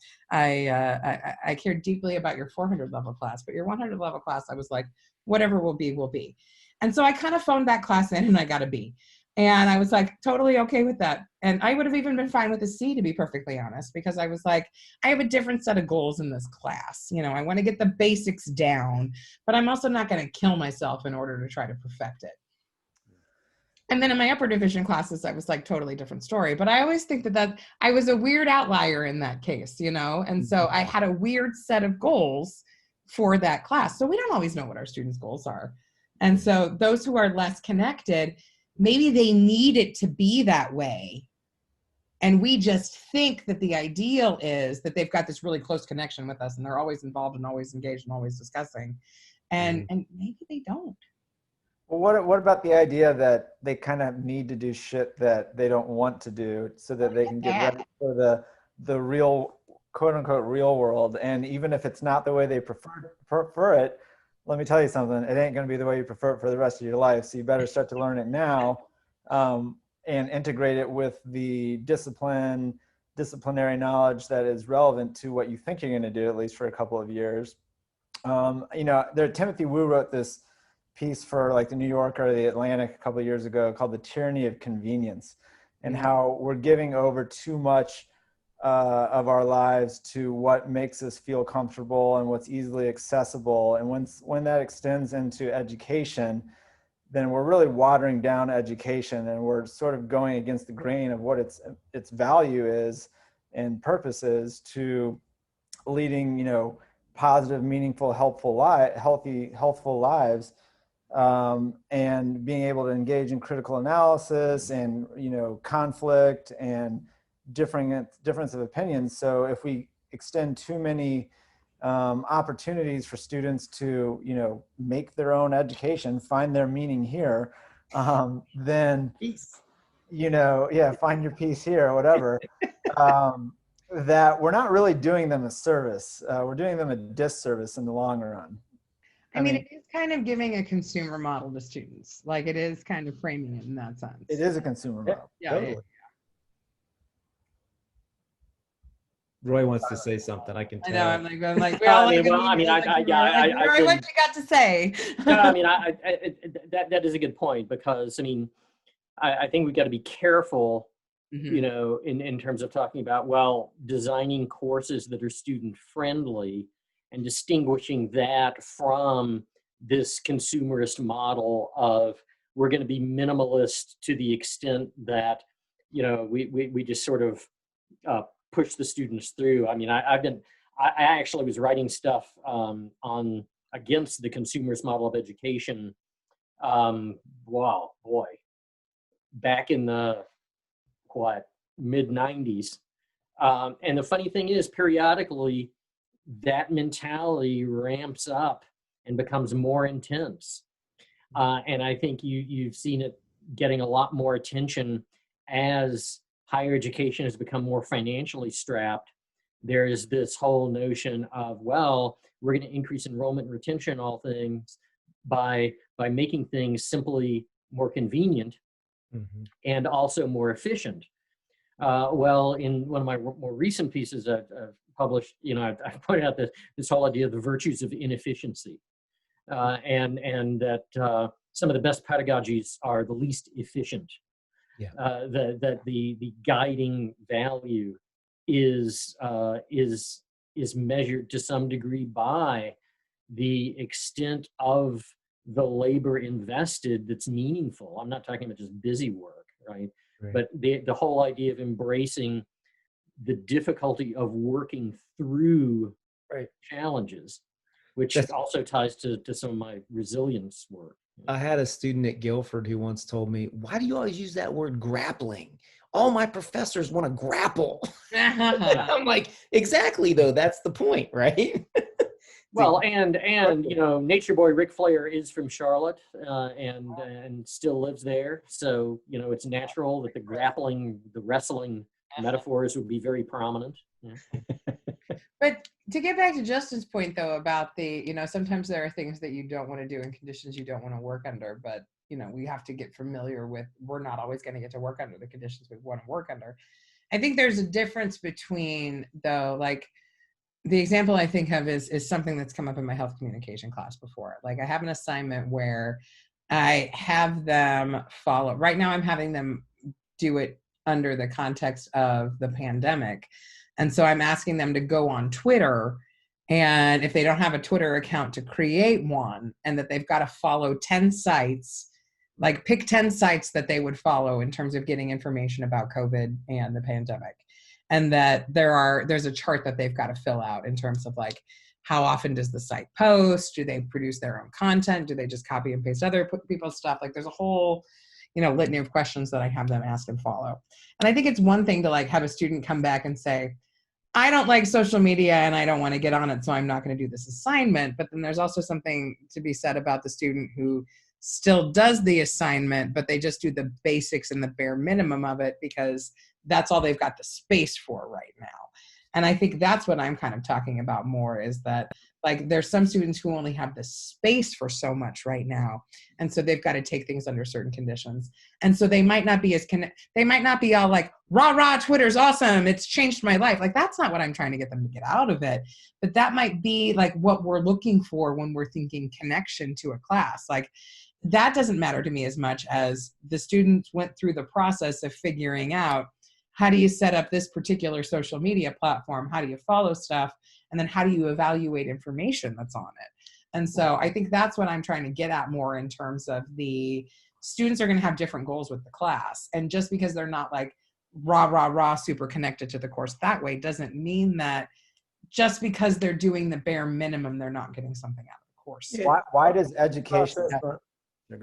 cared deeply about your 400 level class, but your 100 level class, I was like, whatever will be, will be. And so I kind of phoned that class in and I got a B. And I was like totally okay with that. And I would have even been fine with a C, to be perfectly honest, because I was like, I have a different set of goals in this class. You know, I want to get the basics down, but I'm also not going to kill myself in order to try to perfect it. And then in my upper division classes, I was like totally different story. But I always think that I was a weird outlier in that case, you know? And so I had a weird set of goals for that class. So we don't always know what our students' goals are. And so those who are less connected, maybe they need it to be that way. And we just think that the ideal is that they've got this really close connection with us and they're always involved and always engaged and always discussing. And maybe they don't. Well, what about the idea that they kind of need to do shit that they don't want to do so that they can get ready for the real, quote unquote, real world? And even if it's not the way they prefer it, let me tell you something, it ain't going to be the way you prefer it for the rest of your life. So you better start to learn it now and integrate it with the disciplinary knowledge that is relevant to what you think you're going to do, at least for a couple of years. You know, Timothy Wu wrote this piece for like the New Yorker or the Atlantic a couple of years ago called The Tyranny of Convenience, and how we're giving over too much of our lives to what makes us feel comfortable and what's easily accessible. And when that extends into education, then we're really watering down education and we're sort of going against the grain of what its value is and purpose is to leading, you know, positive, meaningful, healthful lives, and being able to engage in critical analysis and, you know, conflict and difference of opinions. So if we extend too many opportunities for students to, you know, make their own education, find their meaning here, then, you know, find your peace here or whatever, that we're not really doing them a service. We're doing them a disservice in the long run. I mean, it is kind of giving a consumer model to students. Like it is kind of framing it in that sense. It is a consumer model. Yeah. Totally. Roy wants to say something. I can tell. I know. I'm like. Roy, what you got to say? No, I mean, that is a good point because I mean, I think we've got to be careful you know, in terms of talking about, well, designing courses that are student friendly and distinguishing that from this consumerist model of we're going to be minimalist to the extent that, you know, we just sort of push the students through. I mean, I actually was writing stuff on against the consumerist model of education. Wow, boy, back in the mid 90s. And the funny thing is, periodically, that mentality ramps up and becomes more intense. And I think you've seen it getting a lot more attention as higher education has become more financially strapped. There is this whole notion of, well, we're going to increase enrollment and retention, all things, by making things simply more convenient and also more efficient. Well, in one of my more recent pieces I've published, you know, I've pointed out this whole idea of the virtues of inefficiency, and that some of the best pedagogies are the least efficient. Yeah. That the guiding value is measured to some degree by the extent of the labor invested that's meaningful. I'm not talking about just busy work, right? But the whole idea of embracing the difficulty of working through challenges, which also ties to some of my resilience work. I had a student at Guilford who once told me, "Why do you always use that word grappling? All my professors want to grapple." I'm like, exactly, though. That's the point, right? Well, and you know, Nature Boy Ric Flair is from Charlotte, and still lives there. So, you know, it's natural that the grappling, the wrestling metaphors would be very prominent. Yeah. But to get back to Justin's point, though, about the, you know, sometimes there are things that you don't want to do in conditions you don't want to work under, but, you know, we have to get familiar with, we're not always going to get to work under the conditions we want to work under. I think there's a difference between, though, like, the example I think of is something that's come up in my health communication class before. Like, I have an assignment where I have them follow. Right now, I'm having them do it under the context of the pandemic. And so I'm asking them to go on Twitter, and if they don't have a Twitter account, to create one, and that they've got to follow 10 sites, like pick 10 sites that they would follow in terms of getting information about COVID and the pandemic. And that there's a chart that they've got to fill out in terms of, like, how often does the site post? Do they produce their own content? Do they just copy and paste other people's stuff? Like, there's a whole, you know, litany of questions that I have them ask and follow. And I think it's one thing to, like, have a student come back and say, I don't like social media and I don't want to get on it, so I'm not going to do this assignment. But then there's also something to be said about the student who still does the assignment, but they just do the basics and the bare minimum of it because that's all they've got the space for right now. And I think that's what I'm kind of talking about more, is that, like, there's some students who only have the space for so much right now. And so they've got to take things under certain conditions. And so they might not be they might not be all like, rah, rah, Twitter's awesome, it's changed my life. Like, that's not what I'm trying to get them to get out of it. But that might be, like, what we're looking for when we're thinking connection to a class. Like, that doesn't matter to me as much as the students went through the process of figuring out, how do you set up this particular social media platform? How do you follow stuff? And then how do you evaluate information that's on it? And so I think that's what I'm trying to get at more, in terms of the students are going to have different goals with the class. And just because they're not, like, rah, rah, rah, super connected to the course that way, doesn't mean that just because they're doing the bare minimum, they're not getting something out of the course. Yeah. Why does education have, go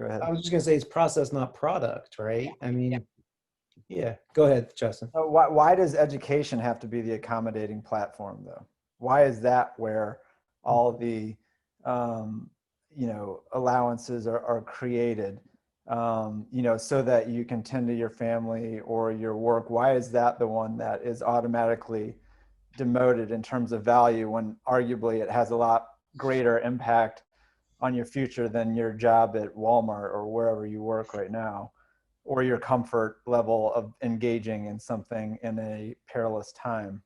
ahead. I was just going to say, it's process, not product, right? I mean, yeah, go ahead, Justin. Why does education have to be the accommodating platform, though? Why is that where all the you know, allowances are created, you know, so that you can tend to your family or your work? Why is that the one that is automatically demoted in terms of value, when arguably it has a lot greater impact on your future than your job at Walmart or wherever you work right now, or your comfort level of engaging in something in a perilous time?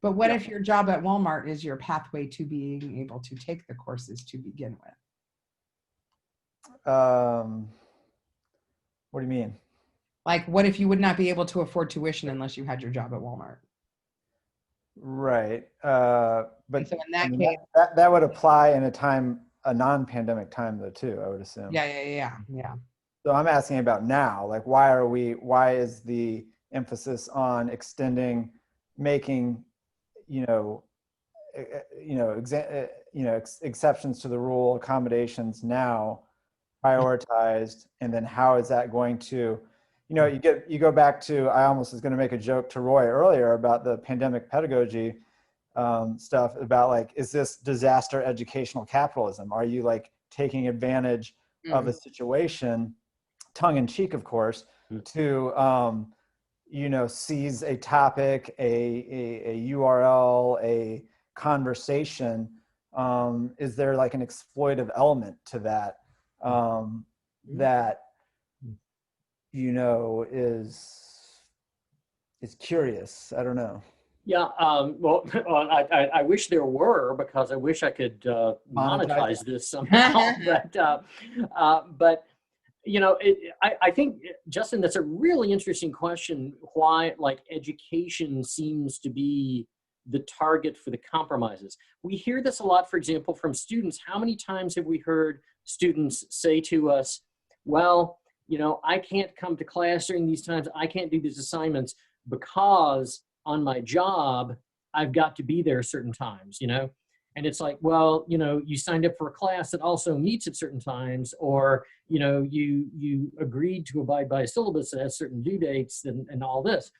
But what if your job at Walmart is your pathway to being able to take the courses to begin with? What do you mean? Like, what if you would not be able to afford tuition unless you had your job at Walmart? Right. And But so in I that mean, case, that would apply in a non-pandemic time though too, I would assume. yeah. So I'm asking about now, like why is the emphasis on extending, making, exceptions to the rule, accommodations now prioritized, and then how is that going to, you go back to, I almost was going to make a joke to Roy earlier about the pandemic pedagogy stuff about like, is this disaster educational capitalism? Are you like taking advantage of a situation, tongue in cheek, of course, to seize a topic, a URL, a conversation? Is there like an exploitive element to that that is curious? I don't know. Yeah, well, I wish there were, because I wish I could monetize this somehow. But I think, Justin, that's a really interesting question. Why, like, education seems to be the target for the compromises. We hear this a lot, for example, from students. How many times have we heard students say to us, well, I can't come to class during these times. I can't do these assignments because on my job, I've got to be there certain times, And it's like, well, you signed up for a class that also meets at certain times, or, you agreed to abide by a syllabus that has certain due dates and all this.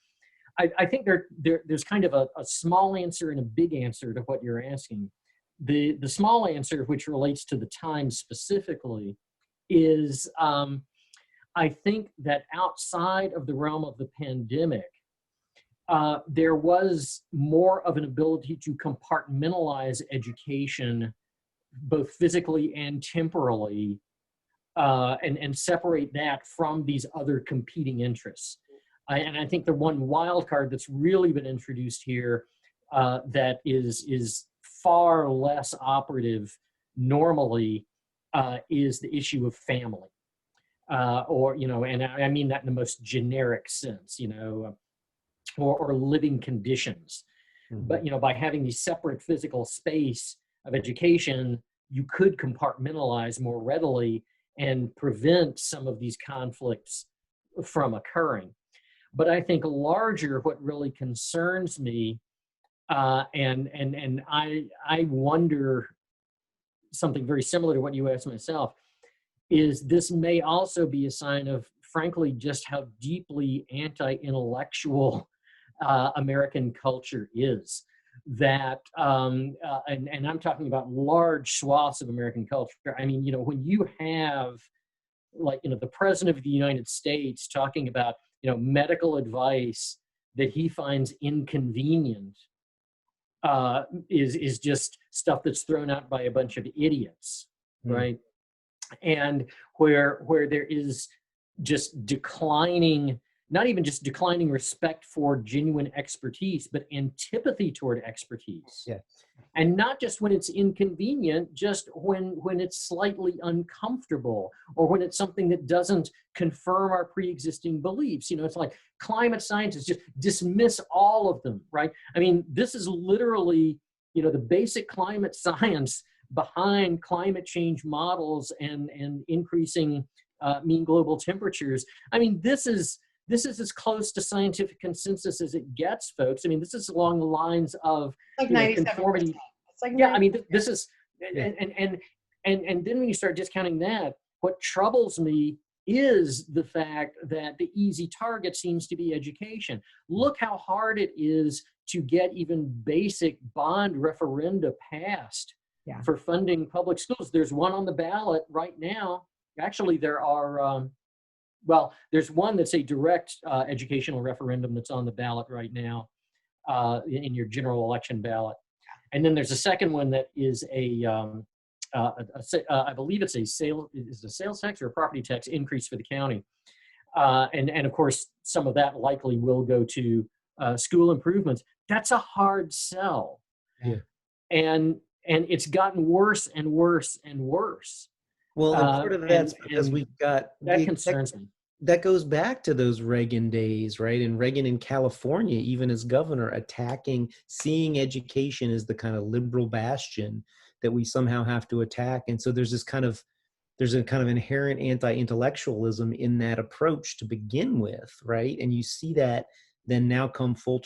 I think there's kind of a small answer and a big answer to what you're asking. The small answer, which relates to the time specifically, is I think that outside of the realm of the pandemic, there was more of an ability to compartmentalize education, both physically and temporally, and separate that from these other competing interests. And I think the one wild card that's really been introduced here that is far less operative normally is the issue of family, and I mean that in the most generic sense, or living conditions. But by having these separate physical space of education, you could compartmentalize more readily and prevent some of these conflicts from occurring. But I think larger, what really concerns me, and I wonder something very similar to what you asked myself, is this may also be a sign of, frankly, just how deeply anti-intellectual American culture is. That, and I'm talking about large swaths of American culture. I mean, when you have, like, the President of the United States talking about, medical advice that he finds inconvenient, is just stuff that's thrown out by a bunch of idiots, right? And where there is just declining, not even just declining respect for genuine expertise, but antipathy toward expertise. Yes. And not just when it's inconvenient, just when it's slightly uncomfortable, or when it's something that doesn't confirm our pre-existing beliefs. It's like climate scientists just dismiss all of them, right? I mean, this is literally, the basic climate science behind climate change models and increasing mean global temperatures. I mean, this is as close to scientific consensus as it gets, folks. I mean, this is along the lines of Like conformity. It's like I mean, this is, and then when you start discounting that, what troubles me is the fact that the easy target seems to be education. Look how hard it is to get even basic bond referenda passed for funding public schools. There's one on the ballot right now. Actually, there are, there's one that's a direct educational referendum that's on the ballot right now in your general election ballot. And then there's a second one that is I believe it's a sales tax or a property tax increase for the county. And of course, some of that likely will go to school improvements. That's a hard sell. Yeah. And it's gotten worse and worse and worse. Well, and part of that's because we've got that concerns me. that goes back to those Reagan days, right? And Reagan in California, even as governor, seeing education as the kind of liberal bastion that we somehow have to attack. And so there's a kind of inherent anti-intellectualism in that approach to begin with, right? And you see that then now come full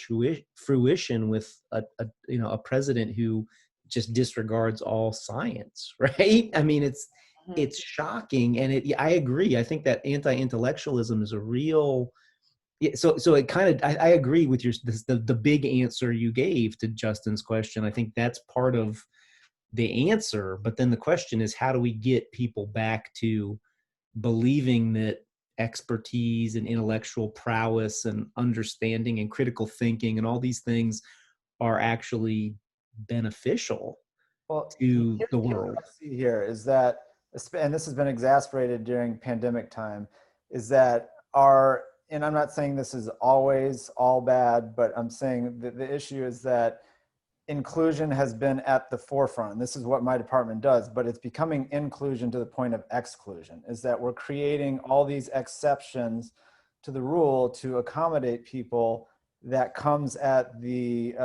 fruition with a president who just disregards all science, right? I mean, it's shocking, and I agree. I think that anti-intellectualism is a real. So it kind of, I agree with the big answer you gave to Justin's question. I think that's part of the answer, but then the question is, how do we get people back to believing that expertise and intellectual prowess and understanding and critical thinking and all these things are actually beneficial to the world? What I see here is that, and this has been exacerbated during pandemic time, is that and I'm not saying this is always all bad, but I'm saying that the issue is that inclusion has been at the forefront. This is what my department does, but it's becoming inclusion to the point of exclusion, is that we're creating all these exceptions to the rule to accommodate people that comes at the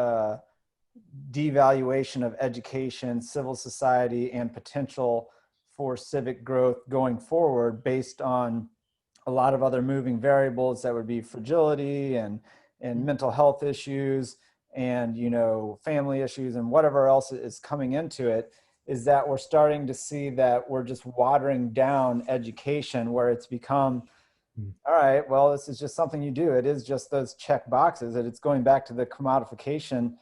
devaluation of education, civil society, and potential for civic growth going forward based on a lot of other moving variables that would be fragility and mental health issues and, family issues and whatever else is coming into it, is that we're starting to see that we're just watering down education, where it's become, all right, well, this is just something you do. It is just those check boxes, and it's going back to the commodification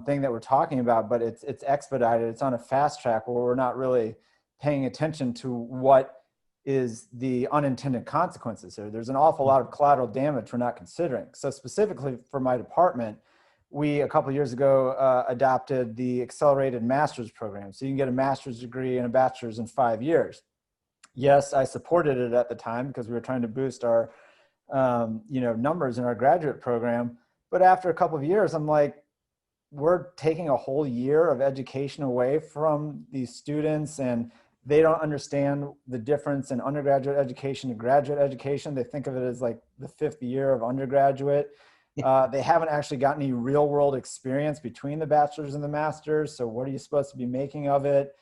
thing that we're talking about, but it's expedited. It's on a fast track where we're not really paying attention to what is the unintended consequences here. There's an awful lot of collateral damage we're not considering. So specifically for my department, we, a couple of years ago, adopted the accelerated master's program. So you can get a master's degree and a bachelor's in 5 years. Yes, I supported it at the time because we were trying to boost our, numbers in our graduate program. But after a couple of years, I'm like, we're taking a whole year of education away from these students, and they don't understand the difference in undergraduate education and graduate education. They think of it as like the 5th year of undergraduate. They haven't actually got any real world experience between the bachelor's and the master's. So what are you supposed to be making of it?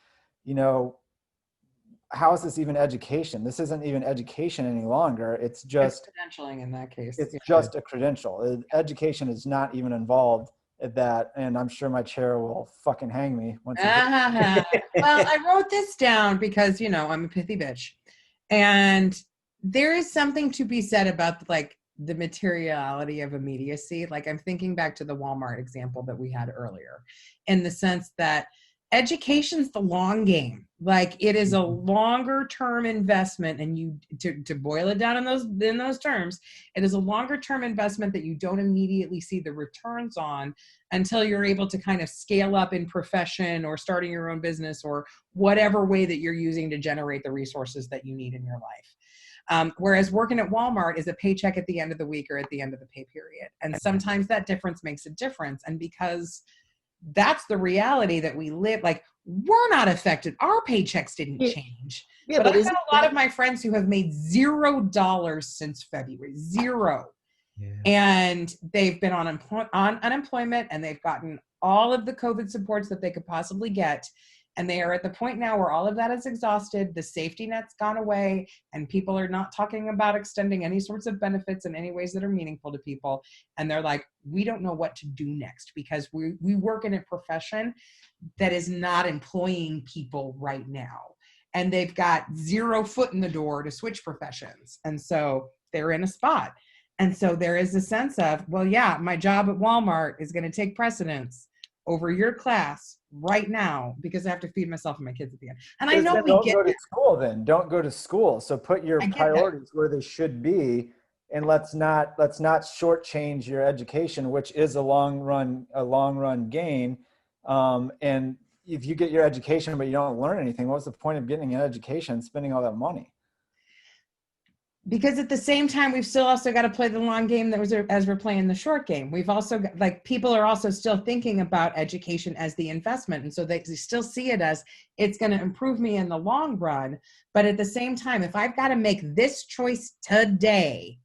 How is this even education? This isn't even education any longer. It's just credentialing in that case. It's just a credential. Education is not even involved at that. And I'm sure my chair will fucking hang me once. Well, I wrote this down because, I'm a pithy bitch. And there is something to be said about like the materiality of immediacy. Like I'm thinking back to the Walmart example that we had earlier, in the sense that education's the long game. Like it is a longer term investment, and you to boil it down in those terms, it is a longer term investment that you don't immediately see the returns on until you're able to kind of scale up in profession or starting your own business or whatever way that you're using to generate the resources that you need in your life. Whereas working at Walmart is a paycheck at the end of the week or at the end of the pay period. And sometimes that difference makes a difference. And because that's the reality that we live, like we're not affected. Our paychecks didn't change. Yeah, but I've got a lot of my friends who have made $0 since February, zero. Yeah. And they've been on unemployment, and they've gotten all of the COVID supports that they could possibly get. And they are at the point now where all of that is exhausted. The safety net's gone away, and people are not talking about extending any sorts of benefits in any ways that are meaningful to people. And they're like, we don't know what to do next, because we work in a profession that is not employing people right now. And they've got 0 foot in the door to switch professions. And so they're in a spot. And so there is a sense of, well, yeah, my job at Walmart is going to take precedence over your class right now because I have to feed myself and my kids at the end. And I know we don't go to school then. Don't go to school. So put your priorities where they should be, and let's not shortchange your education, which is a long run gain. And if you get your education but you don't learn anything, what's the point of getting an education and spending all that money? Because at the same time, we've still also got to play the long game as we're playing the short game. We've also got, like, people are also still thinking about education as the investment. And so they still see it as it's going to improve me in the long run. But at the same time, if I've got to make this choice today,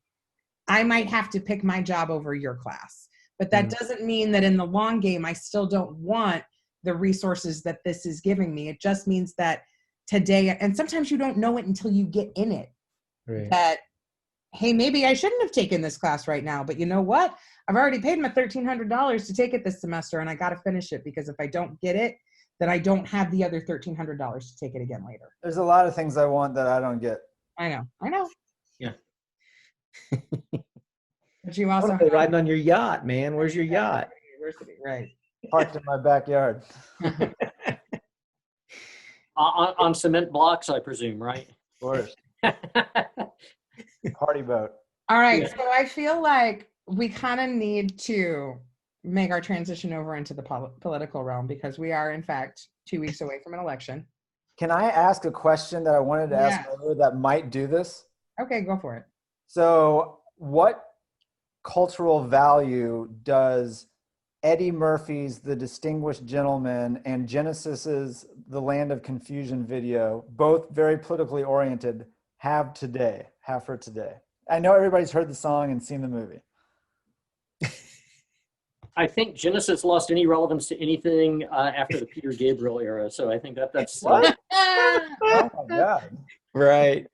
I might have to pick my job over your class. But that doesn't mean that in the long game, I still don't want the resources that this is giving me. It just means that today, and sometimes you don't know it until you get in it. Right. That, hey, maybe I shouldn't have taken this class right now, but you know what? I've already paid my $1,300 to take it this semester, and I got to finish it, because if I don't get it, then I don't have the other $1,300 to take it again later. There's a lot of things I want that I don't get. I know. Yeah. But you also What are they riding on your yacht, man? Where's your yacht? University, right? Parked in my backyard. On cement blocks, I presume, right? Of course. Party boat. All right. Yeah. So I feel like we kind of need to make our transition over into the political realm, because we are, in fact, 2 weeks away from an election. Can I ask a question that I wanted to ask earlier that might do this? Okay, go for it. So what cultural value does Eddie Murphy's The Distinguished Gentleman and Genesis's The Land of Confusion video, both very politically oriented, have for today? I know everybody's heard the song and seen the movie. I think Genesis lost any relevance to anything after the Peter Gabriel era. So I think that's What? Oh my God. Right.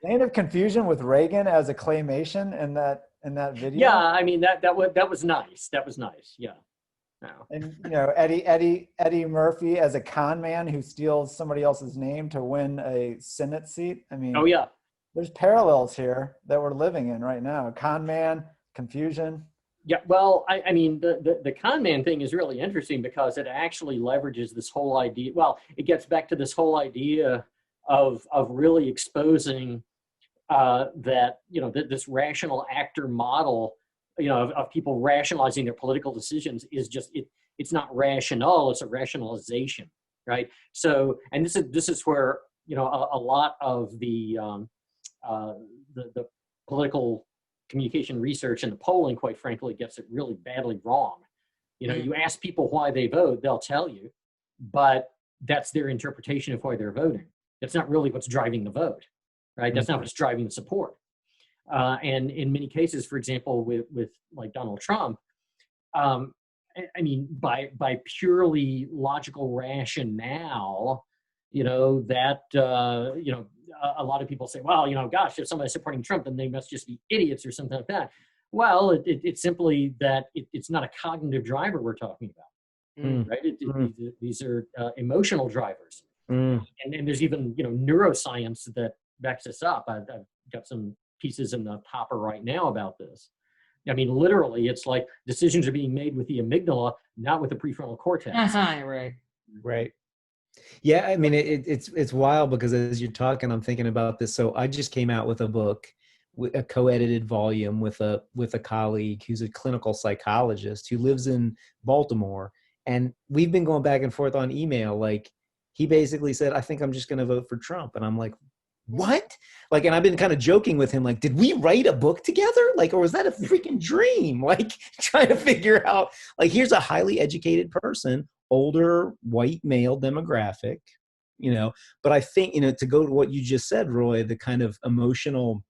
Land of Confusion with Reagan as a claymation in that video. yeah. I mean that was nice. That was nice. Yeah. No. And Eddie Murphy as a con man who steals somebody else's name to win a Senate seat. I mean, Oh yeah. there's parallels here that we're living in right now. Con man, confusion. Yeah, well, I mean, the con man thing is really interesting because it actually leverages this whole idea. Well, it gets back to this whole idea of really exposing that, this rational actor model, of people rationalizing their political decisions is just, it's not rational, it's a rationalization, right? So, and this is where, a lot of the political communication research and the polling, quite frankly, gets it really badly wrong. You ask people why they vote, they'll tell you, but that's their interpretation of why they're voting. That's not really what's driving the vote, right? That's not what's driving the support. And in many cases, for example, with like Donald Trump, I mean, by purely logical rationale, a lot of people say, well, gosh, if somebody's supporting Trump, then they must just be idiots or something like that. Well, it's simply that it's not a cognitive driver we're talking about, right? These are emotional drivers. And there's even, neuroscience that backs this up. I've got some pieces in the hopper right now about this. I mean, literally, it's like decisions are being made with the amygdala, not with the prefrontal cortex. Right. Yeah, I mean, it's wild because as you're talking, I'm thinking about this. So I just came out with a book, a co-edited volume with a colleague who's a clinical psychologist who lives in Baltimore, and we've been going back and forth on email. Like, he basically said, "I think I'm just going to vote for Trump," and I'm like, "What?" Like, and I've been kind of joking with him, like, "Did we write a book together? Like, or was that a freaking dream?" Like, trying to figure out, like, here's a highly educated person, older white male demographic, but I think, to go to what you just said, Roy, the kind of emotional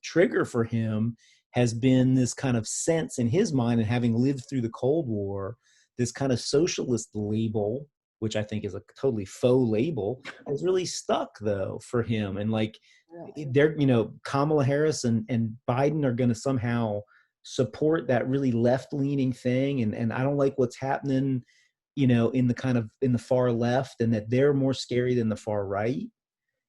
trigger for him has been this kind of sense in his mind, and having lived through the Cold War, this kind of socialist label, which I think is a totally faux label, has really stuck though for him. And like, they're, Kamala Harris and Biden are going to somehow support that really left-leaning thing. And I don't like what's happening, in the far left, and that they're more scary than the far right.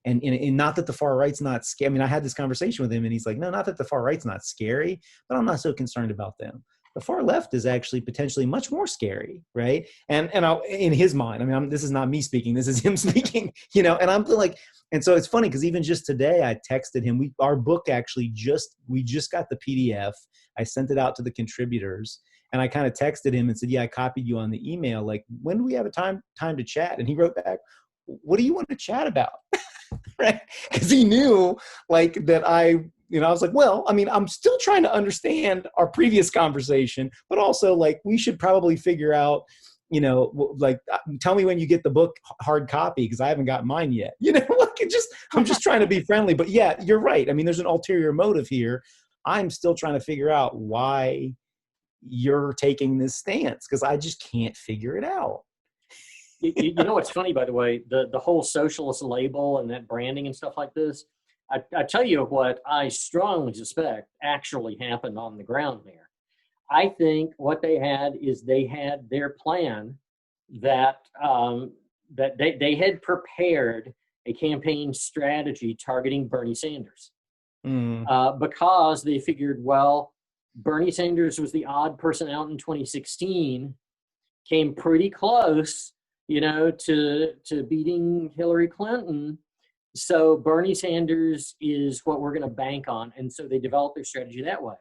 And not that the far right's not scary. I mean, I had this conversation with him and he's like, no, not that the far right's not scary, but I'm not so concerned about them. The far left is actually potentially much more scary, right? And in his mind, I mean, this is not me speaking, this is him speaking, and I'm like, and so it's funny because even just today I texted him, our book actually we just got the PDF. I sent it out to the contributors. And I kind of texted him and said, yeah, I copied you on the email. Like, when do we have a time to chat? And he wrote back, what do you want to chat about? Right? Because he knew like that I was like, well, I mean, I'm still trying to understand our previous conversation, but also like we should probably figure out, like tell me when you get the book hard copy because I haven't got mine yet. I'm just trying to be friendly. But yeah, you're right. I mean, there's an ulterior motive here. I'm still trying to figure out why you're taking this stance because I just can't figure it out. You know what's funny, by the way, the whole socialist label and that branding and stuff like this, I tell you what I strongly suspect actually happened on the ground there. I think what they had is they had their plan that they had prepared a campaign strategy targeting Bernie Sanders because they figured, well, Bernie Sanders was the odd person out in 2016, came pretty close, to beating Hillary Clinton. So Bernie Sanders is what we're going to bank on. And so they developed their strategy that way.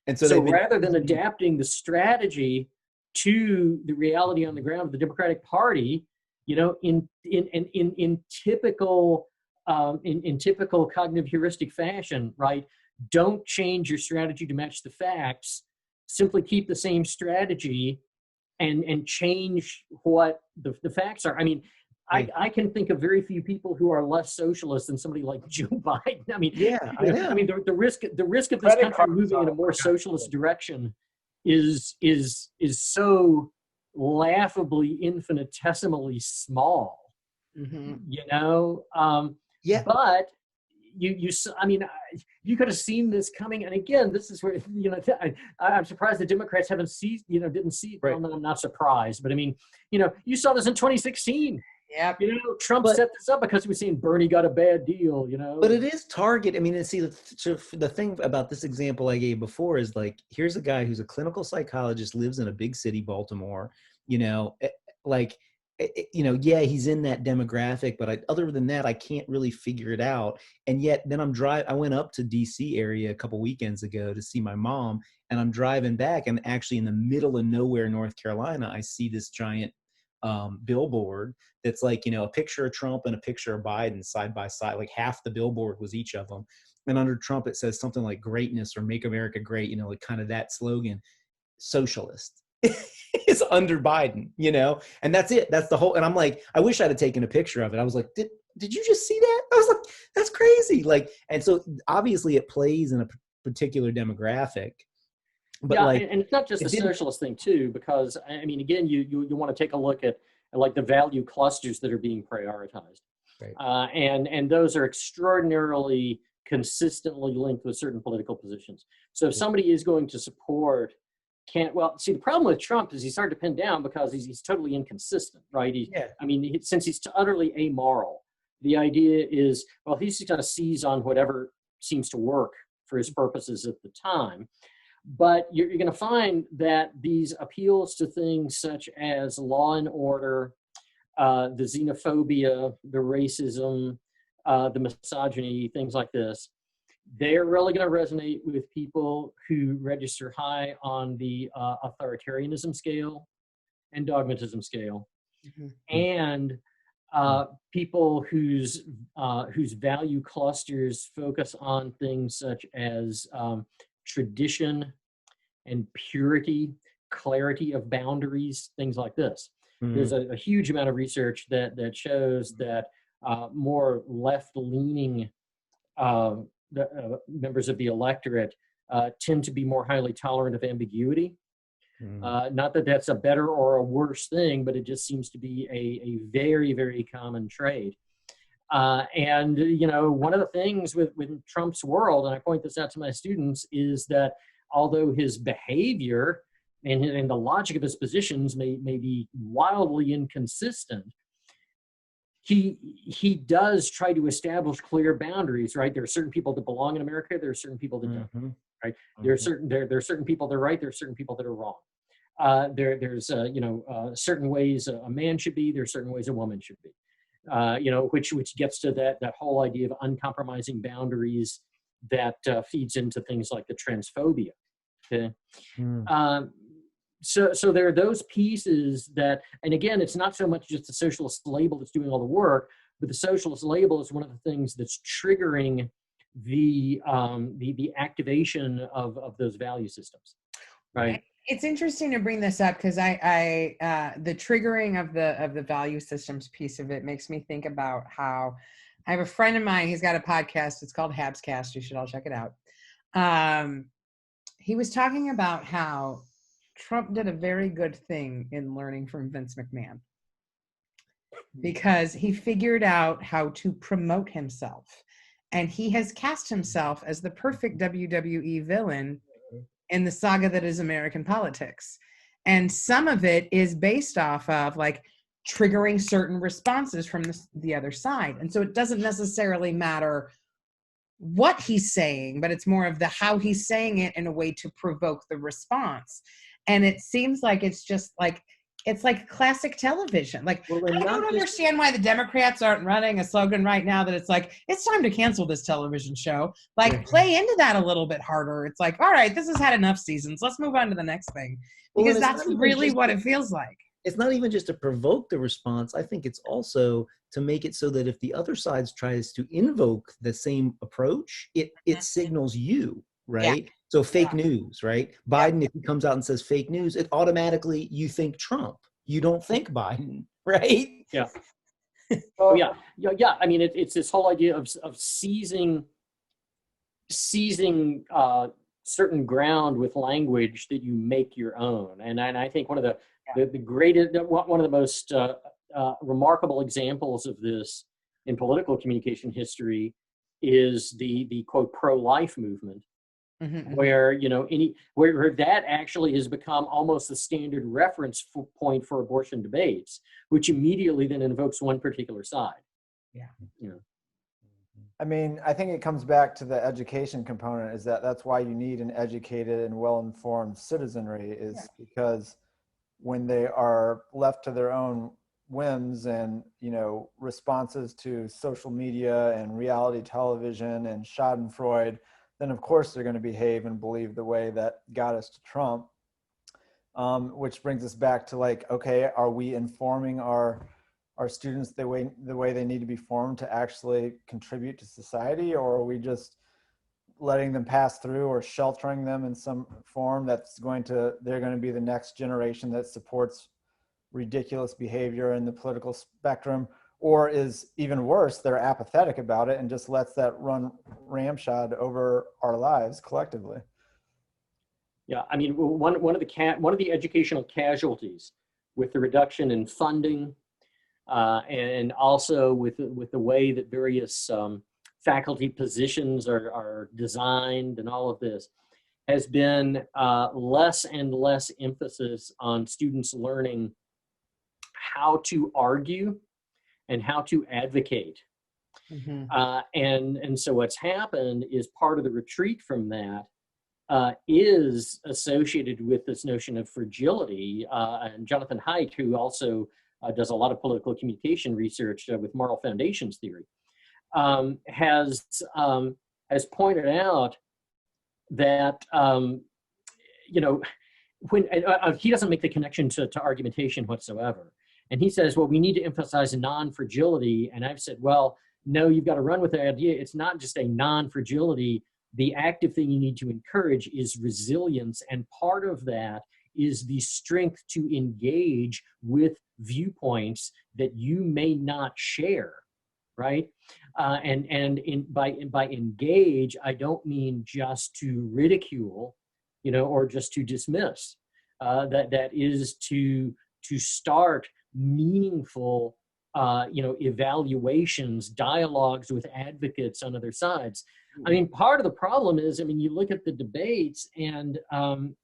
And so rather than adapting the strategy to the reality on the ground of the Democratic Party, in typical cognitive heuristic fashion, right? Don't change your strategy to match the facts. Simply keep the same strategy and change what the facts are. I mean, I can think of very few people who are less socialist than somebody like Joe Biden. I mean, I mean, the risk of this country moving in a more socialist direction is so laughably infinitesimally small. But you could have seen this coming. And again, this is where, I'm surprised the Democrats didn't see it. Right. Well, no, I'm not surprised, but I mean, you saw this in 2016. Yeah. Trump set this up because he was saying Bernie got a bad deal, But it is target. I mean, and see, the thing about this example I gave before is like, here's a guy who's a clinical psychologist, lives in a big city, Baltimore, yeah, he's in that demographic, but other than that, I can't really figure it out. And yet then I went up to DC area a couple weekends ago to see my mom, and I'm driving back, and actually in the middle of nowhere, North Carolina, I see this giant billboard that's like, a picture of Trump and a picture of Biden side by side, like half the billboard was each of them. And under Trump, it says something like greatness or make America great, like kind of that slogan. Socialist is under Biden, and that's it. That's the whole, and I'm like, I wish I'd have taken a picture of it. I was like, did you just see that? I was like, that's crazy. Like, and so obviously it plays in a particular demographic. But and it's not just a socialist thing too, because I mean, again, you want to take a look at like the value clusters that are being prioritized, right? And those are extraordinarily consistently linked with certain political positions. So if somebody is going to support, the problem with Trump is he's hard to pin down because he's totally inconsistent, right? Since he's utterly amoral, the idea is, well, he's just going to seize on whatever seems to work for his purposes at the time. But you're going to find that these appeals to things such as law and order, the xenophobia, the racism, the misogyny, things like this, they're really going to resonate with people who register high on the authoritarianism scale and dogmatism scale, and people whose value clusters focus on things such as tradition and purity, clarity of boundaries, things like this. There's a huge amount of research that shows that more left-leaning members of the electorate tend to be more highly tolerant of ambiguity. Not that that's a better or a worse thing, but it just seems to be a very, very common trait. And one of the things with Trump's world, and I point this out to my students, is that although his behavior and the logic of his positions may be wildly inconsistent, he does try to establish clear boundaries, right? There are certain people that belong in America. There are certain people that don't, right? There are certain people that are right. There are certain people that are wrong. There's certain ways a man should be. There are certain ways a woman should be. Which gets to that whole idea of uncompromising boundaries that feeds into things like the transphobia. Okay. so there are those pieces that, and again, it's not so much just the socialist label that's doing all the work, but the socialist label is one of the things that's triggering the activation of those value systems, right? It's interesting to bring this up because I the triggering of the value systems piece of it makes me think about how I have a friend of mine. He's got a podcast. It's called Habscast. You should all check it out. He was talking about how Trump did a very good thing in learning from Vince McMahon because he figured out how to promote himself. And he has cast himself as the perfect WWE villain in the saga that is American politics. And some of it is based off of like triggering certain responses from the other side. And so it doesn't necessarily matter what he's saying, but it's more of the how he's saying it in a way to provoke the response. And it seems like it's just like, it's like classic television. Like, I don't understand why the Democrats aren't running a slogan right now that it's like, it's time to cancel this television show. Like, play into that a little bit harder. It's like, all right, this has had enough seasons. Let's move on to the next thing. Because that's really what it feels like. It's not even just to provoke the response. I think it's also to make it so that if the other side tries to invoke the same approach, it signals you, right? Yeah. So fake news, right? Biden, if he comes out and says fake news, it automatically, you think Trump. You don't think Biden, right? Yeah. Oh, yeah. I mean, it's this whole idea of seizing certain ground with language that you make your own. And I think one of the greatest, one of the most remarkable examples of this in political communication history is the quote pro-life movement. Where where that actually has become almost the standard reference point for abortion debates, which immediately then invokes one particular side. Yeah. I mean, I think it comes back to the education component. That's why you need an educated and well-informed citizenry, because when they are left to their own whims and responses to social media and reality television and Schadenfreude, then of course they're going to behave and believe the way that got us to Trump, which brings us back to like, okay, are we informing our students the way they need to be formed to actually contribute to society, or are we just letting them pass through or sheltering them in some form they're going to be the next generation that supports ridiculous behavior in the political spectrum? Or is even worse, they're apathetic about it and just lets that run ramshod over our lives collectively. Yeah, I mean, one of the educational casualties with the reduction in funding, and also with the way that various faculty positions are designed and all of this, has been less and less emphasis on students learning how to argue and how to advocate. And so what's happened is part of the retreat from that is associated with this notion of fragility. And Jonathan Haidt, who also does a lot of political communication research with moral foundations theory, has pointed out that, when he doesn't make the connection to argumentation whatsoever. And he says, well, we need to emphasize non-fragility. And I've said, well, no, you've got to run with the idea. It's not just a non-fragility. The active thing you need to encourage is resilience. And part of that is the strength to engage with viewpoints that you may not share, right? By engage, I don't mean just to ridicule, or just to dismiss. That is to start meaningful, evaluations, dialogues with advocates on other sides. I mean, part of the problem is, you look at the debates and, part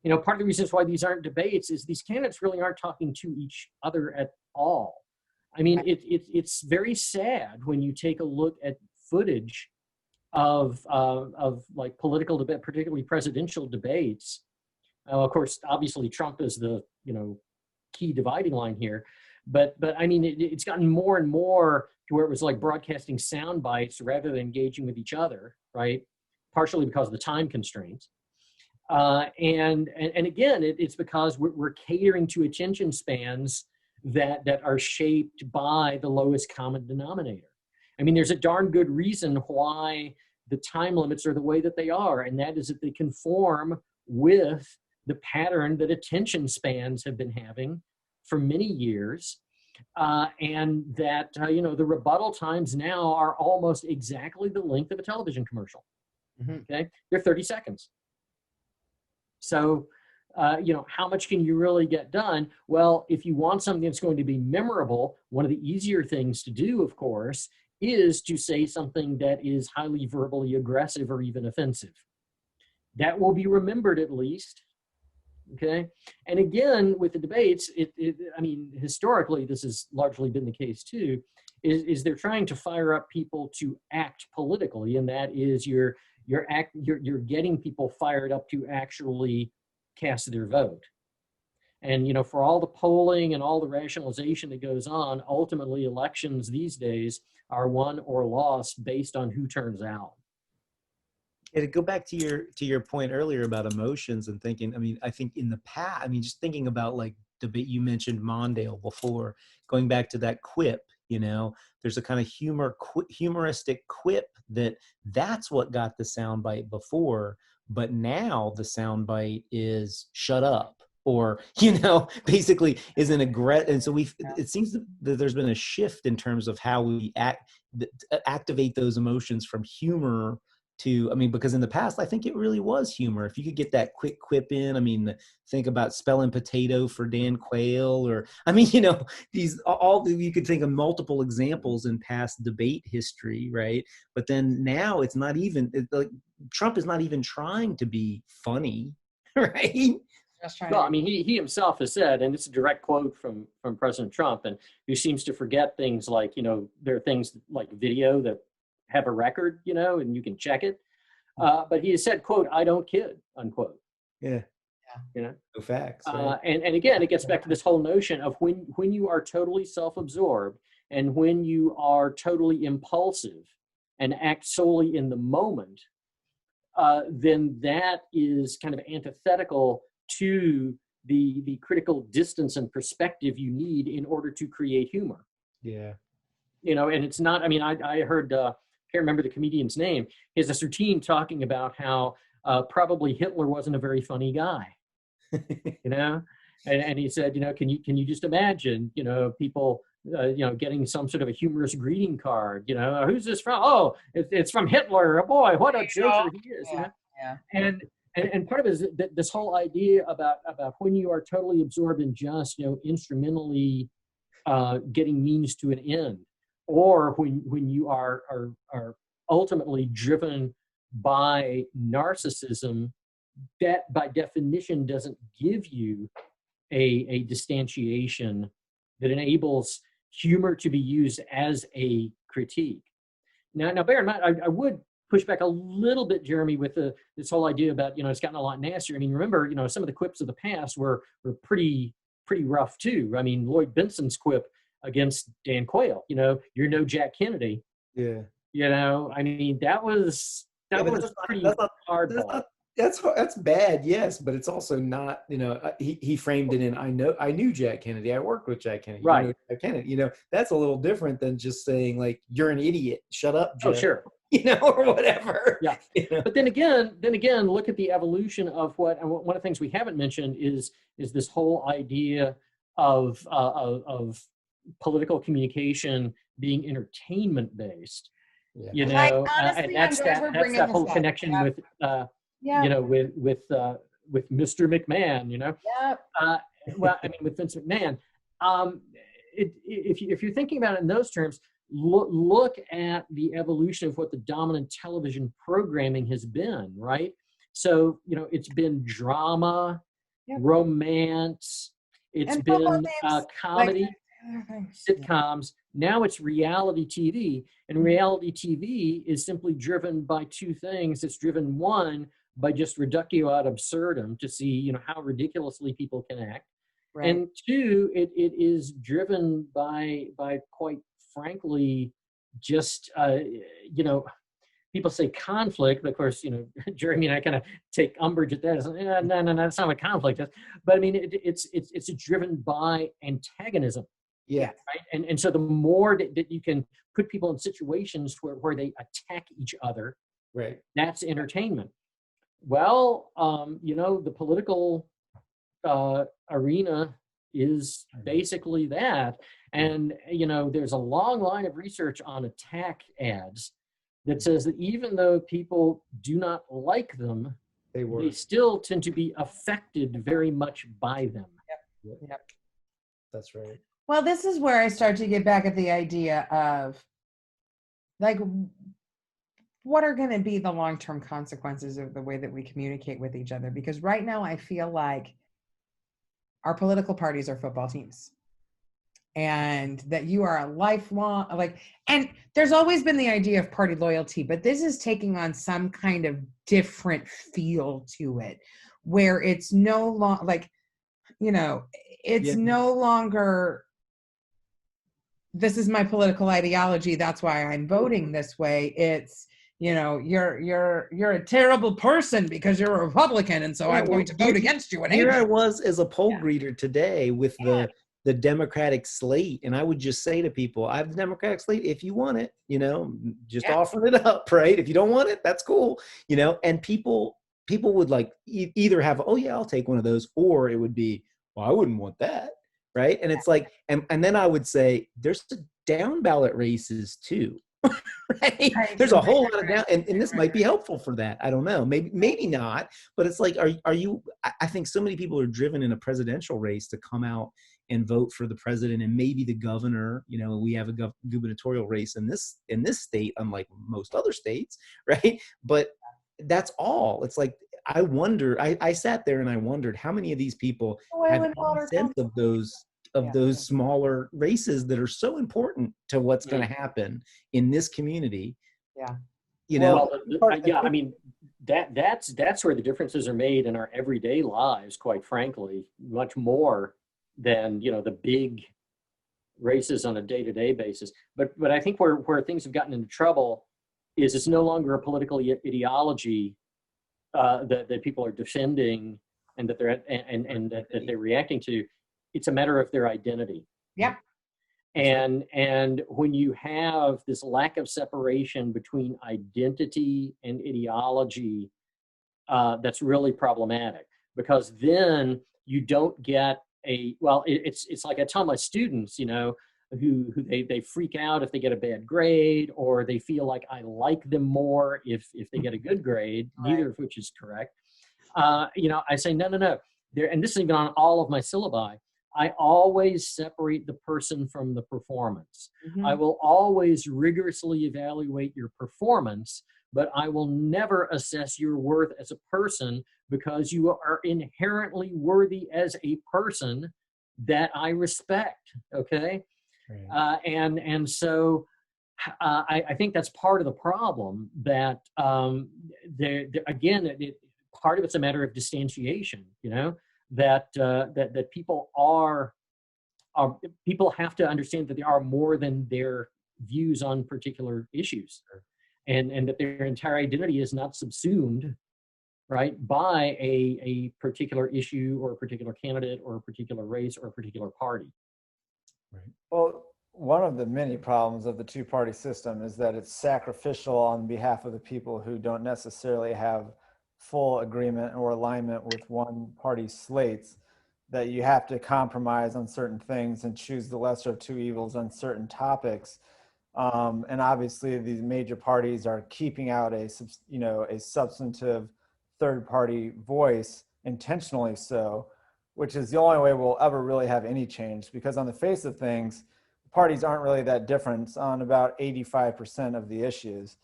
of the reasons why these aren't debates is these candidates really aren't talking to each other at all. I mean, it's very sad when you take a look at footage of like political debate, particularly presidential debates. Of course, obviously Trump is the, key dividing line here, but I mean, it's gotten more and more to where it was like broadcasting sound bites rather than engaging with each other, right? Partially because of the time constraints. And again, it's because we're catering to attention spans that are shaped by the lowest common denominator. I mean, there's a darn good reason why the time limits are the way that they are, and that is that they conform with the pattern that attention spans have been having for many years, and that the rebuttal times now are almost exactly the length of a television commercial. Okay, they're 30 seconds. So, how much can you really get done? Well, if you want something that's going to be memorable, one of the easier things to do, of course, is to say something that is highly verbally aggressive or even offensive. That will be remembered at least. Okay. And again, with the debates, I mean, historically, this has largely been the case too, is they're trying to fire up people to act politically. And that is you're getting people fired up to actually cast their vote. And, for all the polling and all the rationalization that goes on, ultimately elections these days are won or lost based on who turns out. Yeah, to go back to your point earlier about emotions and thinking, I mean, I think in the past, I mean, just thinking about like debate, you mentioned Mondale before, going back to that quip, there's a kind of humoristic quip that's what got the soundbite before, but now the soundbite is shut up, or, basically is an aggressive. And so it seems that there's been a shift in terms of how we activate those emotions from humor to, I mean, because in the past, I think it really was humor. If you could get that quick quip in, I mean, think about spelling potato for Dan Quayle, or, I mean, you could think of multiple examples in past debate history, right? But then now it's not even, like, Trump is not even trying to be funny, right? Well, I mean, he himself has said, and it's a direct quote from President Trump, and who seems to forget things like, there are things like video that have a record, and you can check it. But he has said, quote, "I don't kid," unquote. Yeah. No facts. Right? And again, it gets back to this whole notion of when you are totally self-absorbed and when you are totally impulsive and act solely in the moment, then that is kind of antithetical to the critical distance and perspective you need in order to create humor. Yeah. And it's not, I mean, I heard, can't remember the comedian's name. He has this routine talking about how probably Hitler wasn't a very funny guy, and he said, can you just imagine, people, getting some sort of a humorous greeting card, who's this from? Oh, it's from Hitler. Oh boy, what a joker he is. And part of it is this whole idea about when you are totally absorbed in just, instrumentally getting means to an end, or when you are ultimately driven by narcissism, that by definition doesn't give you a distantiation that enables humor to be used as a critique. Now bear in mind, I would push back a little bit, Jeremy, with this whole idea about, it's gotten a lot nastier. I mean, remember, some of the quips of the past were pretty rough too. I mean, Lloyd Benson's quip against Dan Quayle, "You're no Jack Kennedy." Yeah. I mean, that was pretty hard. That's bad, yes, but it's also not, he framed it in, I knew Jack Kennedy, I worked with Jack Kennedy, right? Jack Kennedy, that's a little different than just saying like, "You're an idiot, shut up, Jack." Oh, sure. Or whatever. Yeah. But then again, look at the evolution of one of the things we haven't mentioned is this whole idea of political communication being entertainment based. Yeah. Honestly, and that's that whole connection with with Mr. McMahon. Well, I mean, with Vince McMahon. If you're thinking about it in those terms, look at the evolution of what the dominant television programming has been, right? So, it's been drama, romance, it's been comedy, sitcoms. Now it's reality TV, and reality TV is simply driven by two things. It's driven, one, by just reductio ad absurdum to see, how ridiculously people can act. Right. And two, it is driven by quite frankly, just, people say conflict, but of course, Jeremy and I kind of take umbrage at that. No, that's not what conflict is. But I mean, it's driven by antagonism. Yeah. Right. And so the more that you can put people in situations where they attack each other, Right. that's entertainment. Well, the political arena is basically that. And, there's a long line of research on attack ads that says that even though people do not like them, they still tend to be affected very much by them. Yep. That's right. Well, this is where I start to get back at the idea of, like, what are going to be the long-term consequences of the way that we communicate with each other? Because right now I feel like our political parties are football teams, and that you are a lifelong, and there's always been the idea of party loyalty, but this is taking on some kind of different feel to it, where it's no longer no longer, this is my political ideology, that's why I'm voting this way. It's, you're a terrible person because you're a Republican, and so I'm going to vote against you. And here I was as a poll greeter today with the Democratic slate, and I would just say to people, I have the Democratic slate. If you want it, just offer it up, right? If you don't want it, that's cool, And people would either have, oh yeah, I'll take one of those, or it would be, well, I wouldn't want that, right? And it's like, and then I would say, there's the down ballot races too. Right? There's a whole lot of down, and this might be helpful for that. I don't know, maybe not, but it's like, are you? I think so many people are driven in a presidential race to come out and vote for the president and maybe the governor. We have a gubernatorial race in this state, unlike most other states, right? But that's all. It's like, I wonder. I sat there and I wondered how many of these people have any sense of those smaller races that are so important to what's going to happen in this community. Yeah. I mean, that's where the differences are made in our everyday lives, quite frankly, much more than, the big races on a day-to-day basis. But I think where things have gotten into trouble is it's no longer a political ideology that people are defending and that they're reacting to. It's a matter of their identity. Yep. And when you have this lack of separation between identity and ideology, that's really problematic, because then you don't get it's like I tell my students, who they freak out if they get a bad grade, or they feel like I like them more if they get a good grade, neither of which is correct. I say, no. And this is even on all of my syllabi. I always separate the person from the performance. Mm-hmm. I will always rigorously evaluate your performance, but I will never assess your worth as a person, because you are inherently worthy as a person that I respect. Okay. Right. And so I think that's part of the problem, that again, part of it's a matter of distanciation, that people people have to understand that they are more than their views on particular issues, and that their entire identity is not subsumed, right, by a particular issue or a particular candidate or a particular race or a particular party. Right. Well, one of the many problems of the two-party system is that it's sacrificial on behalf of the people who don't necessarily have full agreement or alignment with one party's slates, that you have to compromise on certain things and choose the lesser of two evils on certain topics. And obviously these major parties are keeping out a substantive third-party voice, intentionally so, which is the only way we'll ever really have any change, because on the face of things, parties aren't really that different on about 85% of the issues.